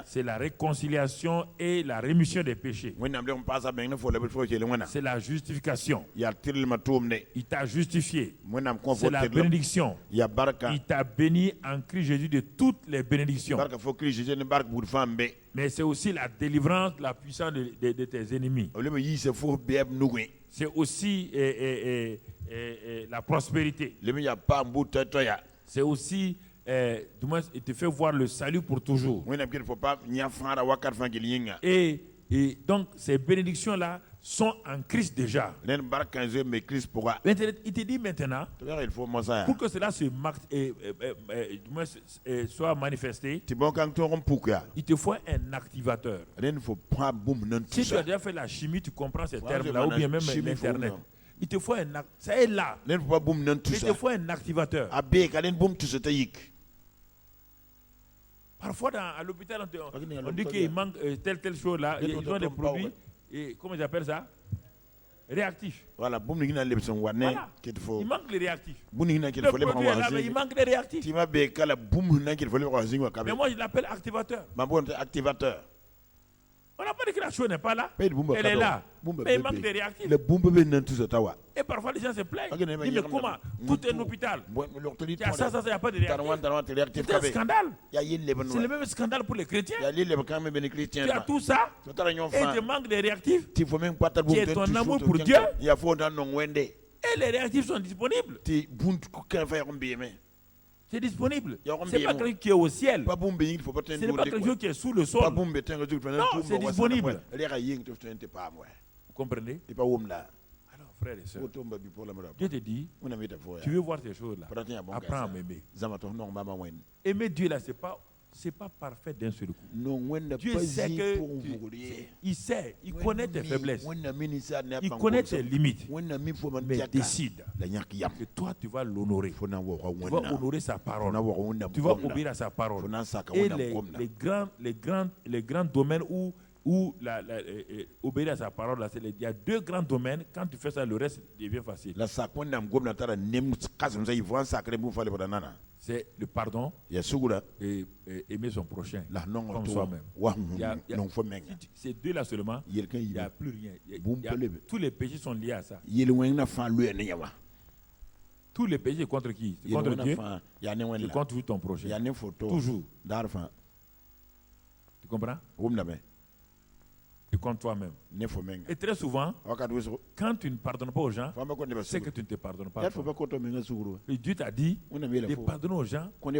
c'est la réconciliation et la rémission des péchés. C'est la justification. Il t'a justifié. C'est la bénédiction. Il t'a béni en Christ Jésus de toutes les bénédictions. Mais c'est aussi la délivrance, la puissance de tes ennemis. C'est aussi la prospérité. C'est aussi, du moins, il te fait voir le salut pour toujours. Et donc, ces bénédictions-là sont en Christ déjà. Il te dit maintenant, pour que cela soit manifesté, il te faut un activateur. Si tu as déjà fait la chimie, tu comprends ces termes-là, ou bien même l'Internet. Il te faut un activateur. Ça est là. Il te faut un activateur. Parfois, à l'hôpital, on dit qu'il manque telle chose là. Ils ont des produits, et comment ils appellent ça? Réactifs. Voilà. Il manque les réactifs. Le produit est là, mais il manque les réactifs. Mais moi, je l'appelle activateur. On n'a pas dit que la chose n'est pas là. Elle est là. Mais il manque des réactifs. Et parfois les gens se plaignent. Ils disent, mais comment? Tout est un hôpital. Il y a ça, il n'y a pas de réactifs. C'est un scandale. C'est le même scandale pour les chrétiens. Tu as tout ça et tu manques des réactifs. Tu es ton amour pour Dieu. Et les réactifs sont disponibles. C'est disponible. Ce n'est pas quelqu'un qui est au ciel. Ce n'est pas quelqu'un qui est sous le sol. Non, c'est disponible. Vous comprenez? Alors, frères et sœurs, Dieu te dit, tu veux voir ces choses-là. Apprends à m'aimer. Aimer Dieu là, c'est pas parfait d'un seul coup. Dieu sait que il sait, il connaît tes faiblesses, il connaît tes limites, mais décide que toi tu vas l'honorer, tu vas honorer sa parole, tu vas obéir à sa parole. Et les grands domaines où obéir à sa parole, il y a 2 grands domaines. Quand tu fais ça, le reste devient facile. C'est le pardon et aimer son prochain comme soi-même. Ces 2-là seulement, il n'y a plus rien. Tous les péchés sont liés à ça. Tous les péchés contre qui? C'est contre Dieu, c'est contre ton prochain. Toujours. Tu comprends? Et contre toi-même. Et très souvent, quand tu ne pardonnes pas aux gens, c'est que tu ne te pardonnes pas. Et Dieu t'a dit de pardonner aux gens comme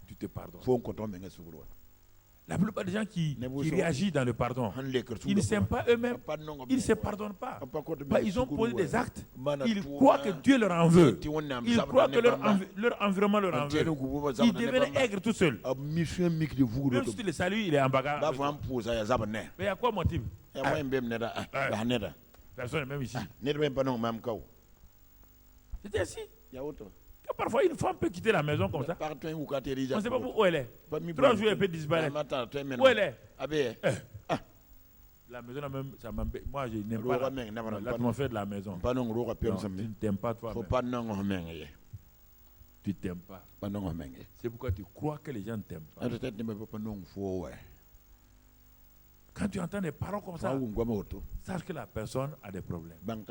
tu te pardonnes. La plupart des gens qui réagissent dans le pardon, ils ne s'aiment pas eux-mêmes, ils ne se pardonnent pas. Ils ont posé des actes, ils croient que Dieu leur en veut, ils croient que leur environnement leur en veut. Ils deviennent aigres tout seuls. Même si tu le salues, il est en bagarre. Mais il y a quoi motif? Personne même ici. C'est ainsi. Parfois, une femme peut quitter la maison comme ça. On ne sait pas où elle est. 3 jours, elle peut disparaître. Où elle est? La maison, même, ça m'embête. Moi, je n'aime pas l'atmosphère de la maison. Non, tu ne t'aimes pas toi-même. Tu ne t'aimes pas. C'est pourquoi tu crois que les gens ne t'aiment pas. Quand tu entends des paroles comme ça, sache que la personne a des problèmes. Il ne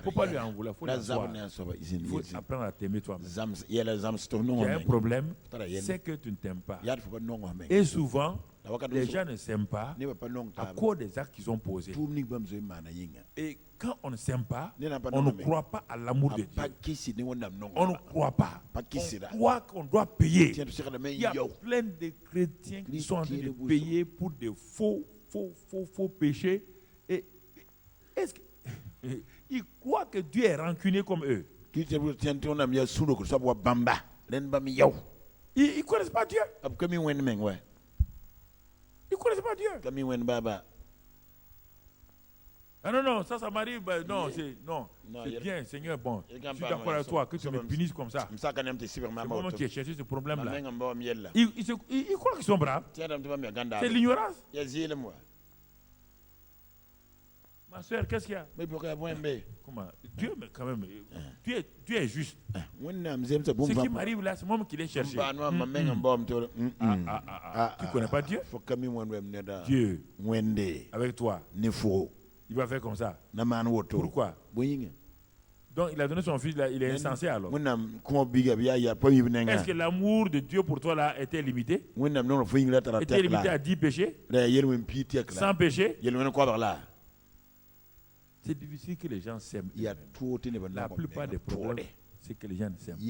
faut pas lui en vouloir. Il faut apprendre à t'aimer toi-même. Il y a un problème, c'est que tu ne t'aimes pas. Et souvent, les gens ne s'aiment pas à cause des actes qu'ils ont posés. Et quand on ne s'aime pas, on ne croit pas à l'amour de Dieu. On ne croit pas. On croit qu'on doit payer. Il y a plein de chrétiens qui sont en train de payer pour des faux péchés. Et est-ce qu'ils croient que Dieu est rancunier comme eux? Ils ne connaissent pas Dieu. Ils ne connaissent pas Dieu. Ah non, ça m'arrive. Non, c'est bien, Seigneur. Bon, je suis d'accord avec toi que tu me punisses comme ça. C'est le moment qui est cherché ce problème-là. Ils croient qu'ils sont braves. C'est l'ignorance. Ma soeur, qu'est-ce qu'il y a? Comment? Dieu, mais quand même, Dieu est juste. Ce qui m'arrive là, c'est moi qui l'ai cherché. Tu ne connais pas Dieu? Dieu, avec toi, il va faire comme ça. Pourquoi? Donc il a donné son fils là, il est insensé alors. Est-ce que l'amour de Dieu pour toi là était limité? Était limité à 10 péchés? 100 péchés? C'est difficile que les gens s'aiment. La plupart des problèmes, c'est que les gens ne s'aiment pas.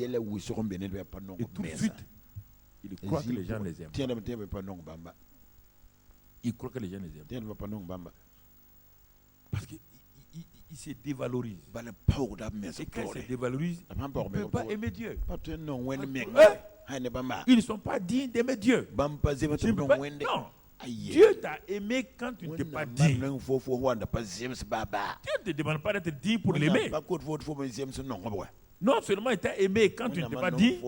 Et tout de suite, ils croient que les gens les aiment. Ils croient que les gens les aiment. Parce qu'ils se dévalorisent. Et quand ils se dévalorisent, ils ne peuvent pas aimer Dieu. Ils ne sont pas dignes d'aimer Dieu. Non. Dieu t'a aimé quand tu ne t'es pas digne. Dieu ne te demande pas d'être digne pour l'aimer. Non seulement il t'a aimé quand tu ne t'es pas digne, et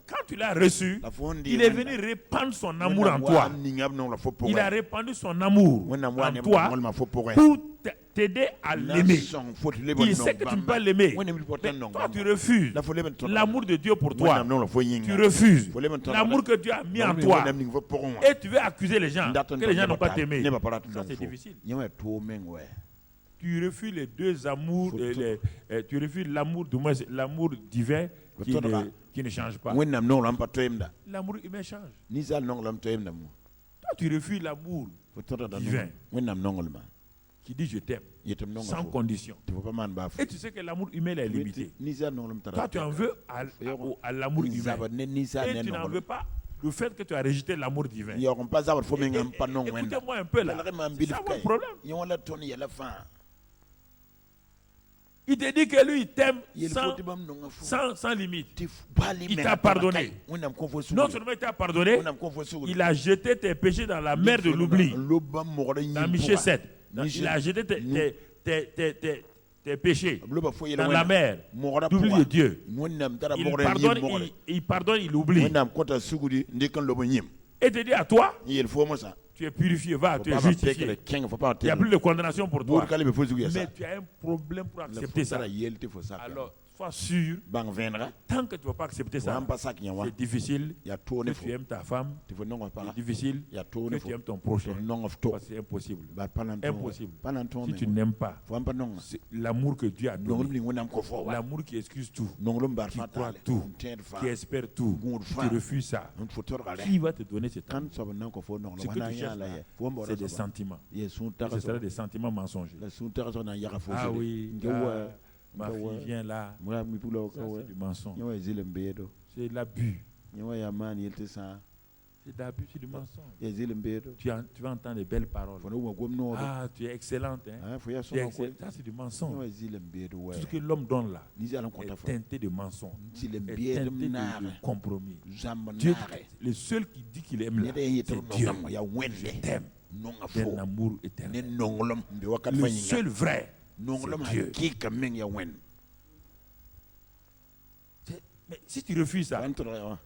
quand tu l'as reçu, il est venu répandre son amour en toi. Il a répandu son amour en toi pour t'aider à l'aimer. Il sait que tu ne peux pas l'aimer. Mais toi, tu refuses l'amour de Dieu pour toi. Tu refuses l'amour que Dieu a mis en toi. Et tu veux accuser les gens que les gens n'ont pas t'aimé. Ça, c'est difficile. Tu refuses les deux amours, tu refuses l'amour divin qui ne change pas. L'amour humain change. Toi, tu refuses l'amour divin qui dit je t'aime sans condition. Et tu sais que l'amour humain est limité. Toi, tu en veux à l'amour humain. Et tu n'en veux pas le fait que tu as rejeté l'amour divin. Écoutez-moi un peu là. C'est ça mon problème. Il te dit que lui, il t'aime sans limite. Il t'a pardonné. Non seulement il t'a pardonné, il a jeté tes péchés dans la mer de l'oubli. Dans Michée 7. Il a jeté tes péchés dans la mer d'oubli de Dieu. Il pardonne, il oublie. Et te dit à toi, tu es purifié, va, tu es justifié. Il n'y a plus de condamnation pour toi. Mais tu as un problème pour accepter ça. Alors, sois sûr, tant que tu ne vas pas accepter ça, c'est difficile que tu aimes ta femme, c'est difficile que tu aimes ton prochain. C'est impossible. Impossible. Si tu n'aimes pas, c'est l'amour que Dieu a donné, l'amour qui excuse tout, qui croit tout, qui espère tout, tu refuses ça. Qui va te donner cet amour? Ce que tu cherches là, c'est des sentiments. Et ce sera des sentiments mensongers. Ah oui, ma fille vient là. Ça, c'est du mensonge. C'est de l'abus. C'est d'abus, c'est du mensonge. Tu vas entendre des belles paroles. Ah, tu es excellente. Hein? Tu es excellente. Ça, c'est du mensonge. Tout ce que l'homme donne là est teinté de mensonge, est teinté de compromis. Dieu, le seul qui dit qu'il aime là, c'est Dieu. Je t'aime d'un amour éternel. Le seul vrai, c'est Dieu. Mais si tu refuses ça,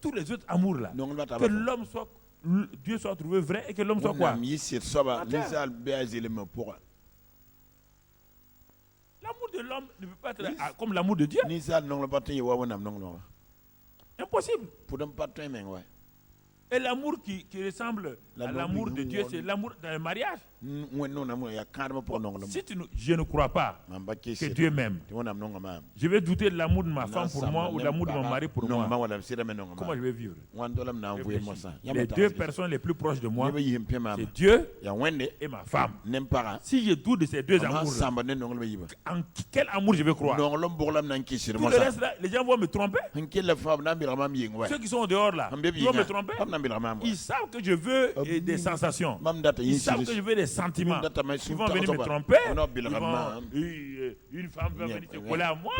tous les autres amours là, que l'homme soit, Dieu soit trouvé vrai et que l'homme soit quoi? L'amour de l'homme ne peut pas être comme l'amour de Dieu. Impossible. Et l'amour qui ressemble à l'amour de Dieu, c'est l'amour dans le mariage. Si je ne crois pas que Dieu m'aime, je vais douter de l'amour de ma femme pour moi ou de l'amour de mon mari pour moi. Comment je vais vivre? Les deux personnes les plus proches de moi, c'est Dieu et ma femme. Si je doute de ces deux amours, en quel amour je vais croire? Tout le reste là, les gens vont me tromper. Ceux qui sont dehors là, ils vont me tromper. Ils savent que je veux des sensations. Ils savent que je veux des sentiments. Ils vont venir me tromper. Une femme va venir se coller à moi.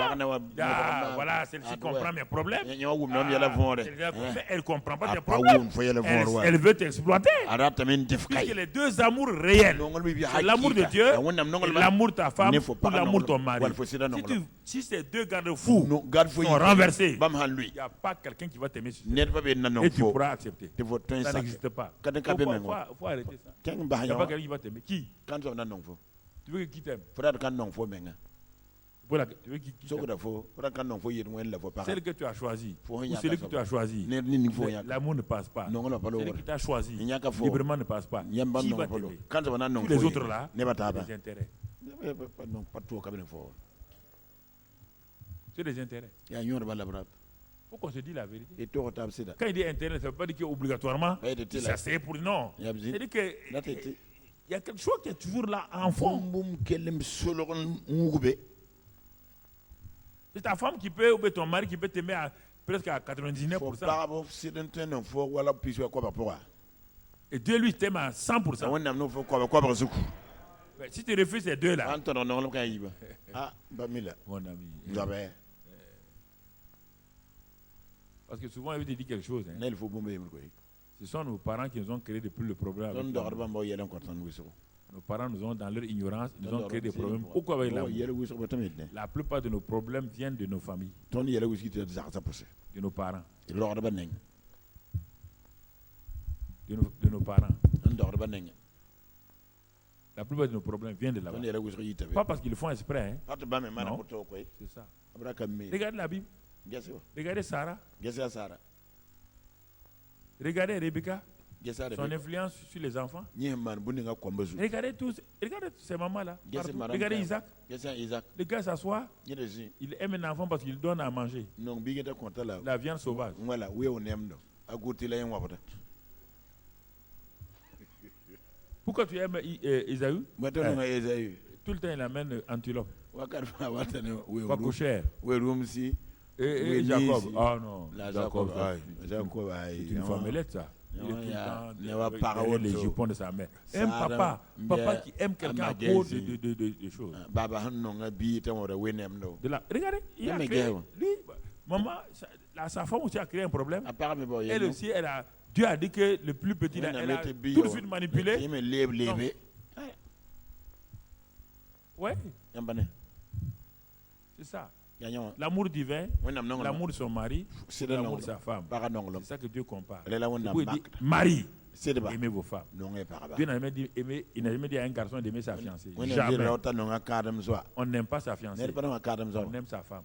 Voilà, celle-ci comprend mes problèmes. Mais elle ne comprend pas tes problèmes. Elle veut t'exploiter. Puisque les deux amours réels, c'est l'amour de Dieu et l'amour de ta femme ou l'amour de ton mari. Si ces deux garde-fous sont renversés, il n'y a pas quelqu'un qui va t'aimer et tu pourras accepter. Ça n'existe pas. Il faut arrêter ça. Il n'y a pas quelqu'un qui va t'aimer. Qui? Tu veux qui t'aime? Tu veux qui t'aime? Celle que tu as choisie ou celui que tu as choisi, l'amour ne passe pas. Celui qui t'a choisi librement ne passe pas. Qui va t'aimer? Tous les autres là, des intérêts. C'est des intérêts. Il faut qu'on se dise la vérité. Quand il dit intérêt, ça ne veut pas dire qu'obligatoirement, ça c'est pour non. C'est-à-dire qu'il y a quelque chose qui est toujours là en fond. C'est ta femme qui peut, ou ton mari qui peut t'aimer presque à 99%. Et Dieu lui t'aime à 100%. Si tu refuses ces deux-là, mon ami. Parce que souvent, il te dit quelque chose. Ce sont nos parents qui nous ont créé depuis le problème. Nos parents nous ont, dans leur ignorance, nous ont créé des problèmes. Pourquoi avec l'amour? La plupart de nos problèmes viennent de nos familles, de nos parents. De nos parents. La plupart de nos problèmes viennent de là-bas. Pas parce qu'ils le font exprès. Non, c'est ça. Regarde la Bible. Regardez Sarah. Regardez Rebecca. Son influence sur les enfants. Regardez tous. Regardez ces mamans-là. Regardez Isaac. Le gars s'assoit. Il aime un enfant parce qu'il donne à manger. La viande sauvage. Pourquoi tu aimes Isaïe? Tout le temps il amène antilope. Pas cochère. Et Jacob. Ah non. Jacob, c'est une femmelette ça. Il est tout le temps les jupons de sa mère. Un papa qui aime quelqu'un à cause de choses. Regardez, il a créé, lui, maman, sa femme aussi a créé un problème. Elle aussi, Dieu a dit que le plus petit, elle a tout de suite manipulé. Oui. C'est ça. L'amour divin, l'amour de son mari, l'amour de sa femme. C'est ça que Dieu compare. Il dit, Marie, aimez vos femmes. Dieu n'a jamais dit, il n'a jamais dit à un garçon d'aimer sa fiancée. Jamais. On n'aime pas sa fiancée. On aime sa femme.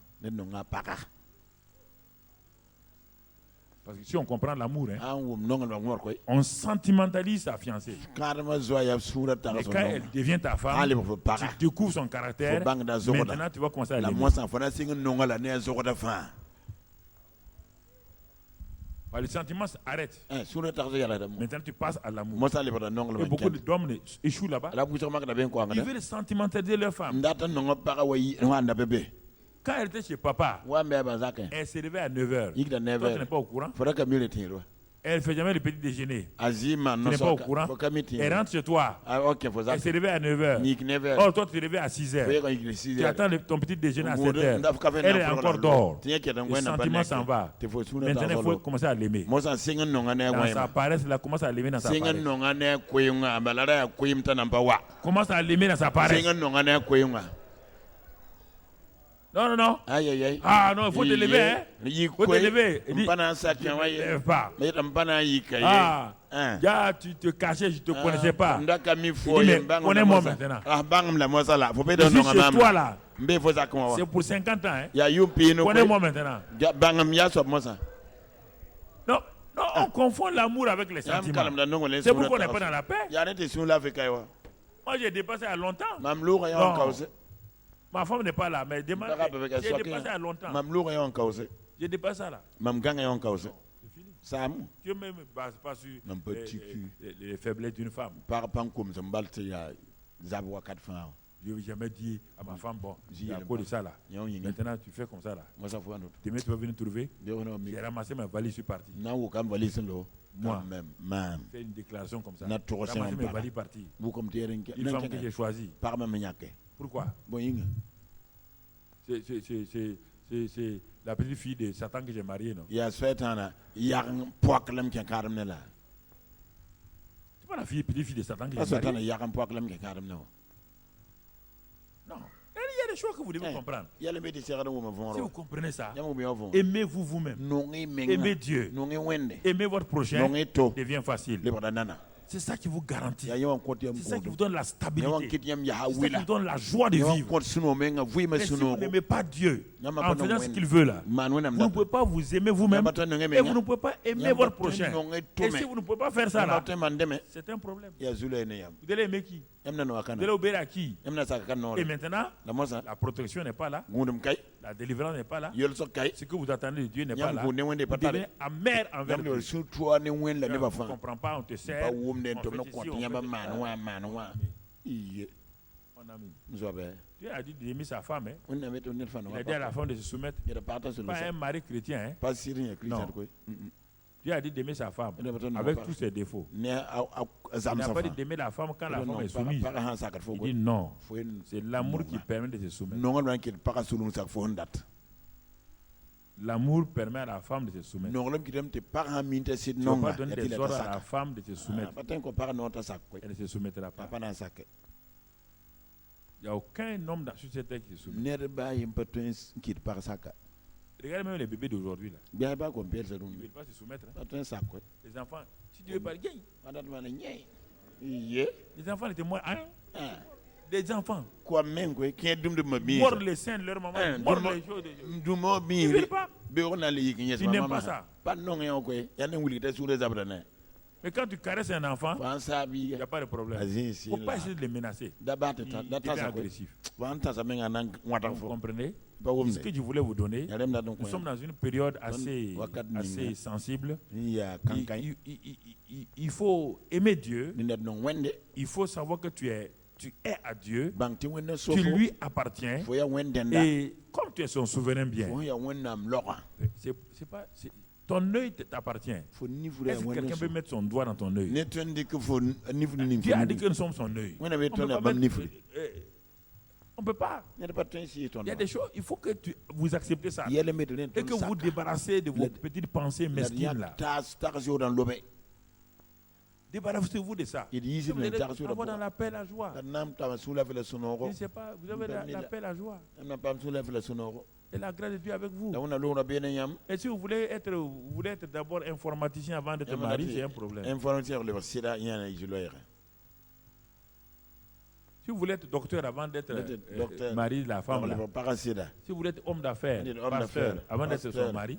Parce que si on comprend l'amour, on sentimentalise sa fiancée. Mais quand elle devient ta femme, tu découvres son caractère. Maintenant, tu vas commencer à l'aimer. Le sentiment s'arrête. Maintenant, tu passes à l'amour. Et beaucoup d'hommes échouent là-bas. Ils veulent sentimentaliser leur femme. Quand elle était chez papa, elle s'est levée à 9h. Toi, tu n'es pas au courant. Elle ne fait jamais le petit déjeuner. Tu n'es pas au courant. Elle rentre chez toi. Elle s'est levée à 9h. Oh, toi, tu es levé à 6h. Tu attends ton petit déjeuner à 7h. Elle est encore dehors. Le sentiment s'en va. Maintenant, il faut commencer à l'aimer. Dans sa paresse, elle commence à l'aimer dans sa paresse. Commence à l'aimer dans sa paresse. Non. Ah non, il faut te lever. Il faut te lever. Il dit, je ne me lève pas. Ah, tu te cachais, je ne te connaissais pas. Il dit, mais connais-moi maintenant. Je suis chez toi là. C'est pour 50 ans. Connais-moi maintenant. Non, On confond l'amour avec les sentiments. C'est pourquoi on n'est pas dans la paix. Moi, j'ai dépassé à longtemps. Non. Ma femme n'est pas là, mais j'ai dépassé à longtemps. J'ai dépassé ça là. C'est fini. Dieu même ne base pas sur les faiblesses d'une femme. Je n'ai jamais dit à ma femme, bon, il y a quoi de ça là. Maintenant, tu fais comme ça là. Demain, tu vas venir trouver. J'ai ramassé ma valise, je suis parti. Moi, fais une déclaration comme ça. J'ai ramassé mes valises, parti. Une femme que j'ai choisie. Pourquoi? C'est la petite fille de Satan que j'ai mariée, non? C'est pas la petite fille de Satan que j'ai mariée. Non. Il y a des choses que vous devez comprendre. Si vous comprenez ça, aimez-vous vous-même. Aimez Dieu. Aimez votre prochain. Devient facile. C'est ça qui vous garantit. C'est ça qui vous donne la stabilité. C'est ça qui vous donne la joie de vivre. Et si vous n'aimez pas Dieu en faisant ce qu'il veut là, vous ne pouvez pas vous aimer vous-même et vous ne pouvez pas aimer votre prochain. Et si vous ne pouvez pas faire ça là, c'est un problème. Vous allez aimer qui? Vous allez obéir à qui? Et maintenant, la protection n'est pas là. La délivrance n'est pas là. Ce que vous attendez de Dieu n'est pas là. Vous devenez amer envers Dieu. On ne comprend pas, on te sert. Mon ami. Dieu a dit d'aimer sa femme. Il a dit à la femme de se soumettre. Pas un mari chrétien. Non. Dieu a dit d'aimer sa femme avec tous ses défauts. Il n'a pas dit d'aimer la femme quand la femme est soumise. Il dit non. C'est l'amour qui permet de se soumettre. L'amour permet à la femme de se soumettre. Tu ne peux pas donner des ordres à la femme de se soumettre. Elle ne se soumettra pas. Il n'y a aucun homme sur cette terre qui se soumet. Regardez même les bébés d'aujourd'hui là. Ils ne veulent pas se soumettre. Les enfants, si tu veux pas, les enfants étaient moins. Des enfants. Mordent les seins de leur maman. Mordent les choses. Ils ne veulent pas. Ils n'aiment pas ça. Mais quand tu caresses un enfant, il n'y a pas de problème. Il ne faut pas essayer de les menacer. Il est agressif. Vous comprenez? Ce que je voulais vous donner, nous sommes dans une période assez sensible. Il faut aimer Dieu. Il faut savoir que tu es à Dieu. Tu lui appartiens. Et comme tu es son souverain bien, c'est pas... Ton œil t'appartient. Est-ce que quelqu'un peut mettre son doigt dans ton œil? Dieu a dit que nous sommes son œil. On ne peut pas. Il y a des choses, il faut que vous acceptez ça. Et que vous vous débarrassez de vos petites pensées mesquines là. Débarrassez-vous de ça. Vous allez avoir dans la paix la joie. Je ne sais pas, vous avez la paix la joie. Et la grâce de Dieu avec vous. Et si vous voulez être d'abord informaticien avant d'être marié, c'est un problème. Si vous voulez être docteur avant d'être mari de la femme, là. Si vous voulez être homme d'affaires, pasteur, avant d'être son mari,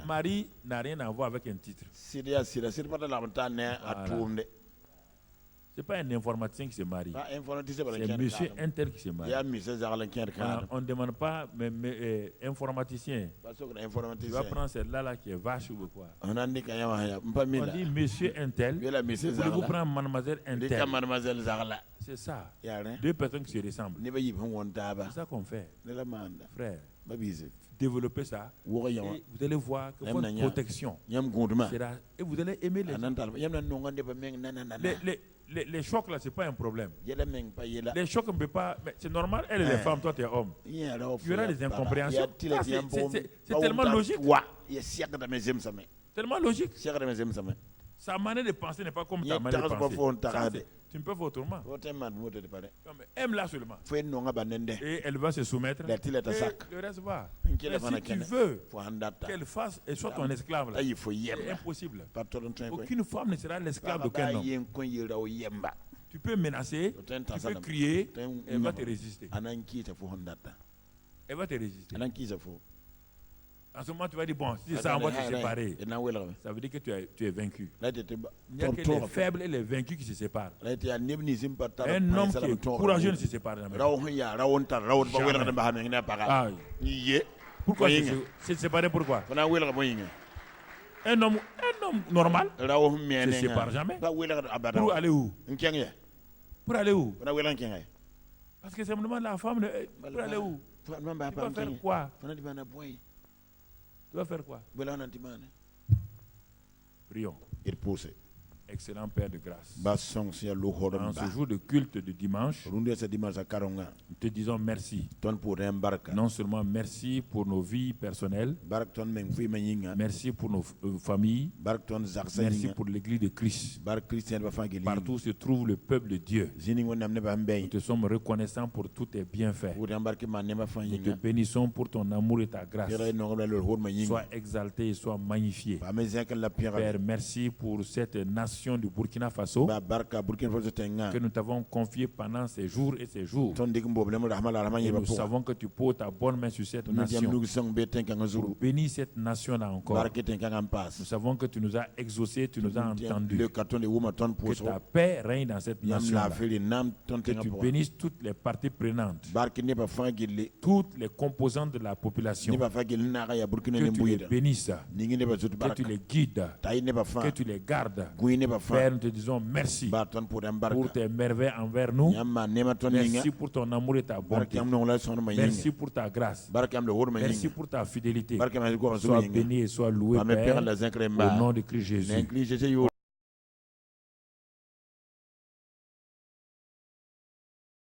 mari n'a rien à voir avec un titre. Voilà. Ce n'est pas un informaticien qui se marie. C'est monsieur un tel qui se marie. On ne demande pas, mais informaticien. Tu vas prendre celle-là qui est vache ou quoi. On dit monsieur un tel. Voulez-vous prendre mademoiselle un tel? C'est ça. Deux personnes qui se ressemblent. C'est ça qu'on fait. Frère, développez ça. Et vous allez voir que votre protection sera. Et vous allez aimer les chocs là, c'est pas un problème. Les chocs ne peuvent pas. C'est normal, elle est femme, toi tu es homme. Il y aura des incompréhensions. C'est tellement logique. Tellement logique. Sa manière de penser n'est pas comme ta manière de penser. Tu ne peux pas autrement. Aime-la seulement. Et elle va se soumettre. Et le reste va. Mais si tu veux qu'elle fasse et soit ton esclave, c'est impossible. Aucune femme ne sera l'esclave d'aucun homme. Tu peux menacer, tu peux crier, elle va te résister. Elle va te résister. En ce moment, tu vas dire, bon, si c'est ça, on va te séparer. Ça veut dire que tu es vaincu. Il n'y a que les faibles et les vaincus qui se séparent. Un homme qui est courageux ne se sépare jamais. Pourquoi se séparer? Pourquoi? Un homme normal ne se sépare jamais. Pour aller où? Pour aller où? Parce que simplement la femme, pour aller où? Tu vas faire quoi? Tu vas faire quoi? Prions. Excellent Père de grâce. En ce jour de culte de dimanche, nous te disons merci. Non seulement merci pour nos vies personnelles, merci pour nos familles, merci pour l'église de Christ. Partout se trouve le peuple de Dieu. Nous te sommes reconnaissants pour tous tes bienfaits. Nous te bénissons pour ton amour et ta grâce. Sois exalté et sois magnifié. Père, merci pour cette nation du Burkina Faso que nous t'avons confié pendant ces jours et ces jours. Et nous savons que tu poses ta bonne main sur cette nation pour bénir cette nation-là encore. Nous savons que tu nous as exaucés, tu nous as entendus. Que ta paix règne dans cette nation-là. Que tu bénisses toutes les parties prenantes, toutes les composantes de la population. Que tu les bénisses, que tu les guides, que tu les gardes. Père, nous te disons merci pour tes merveilles envers nous. Merci pour ton amour et ta bonté. Merci pour ta grâce. Merci pour ta fidélité. Sois béni et sois loué, Père, au nom de Christ Jésus.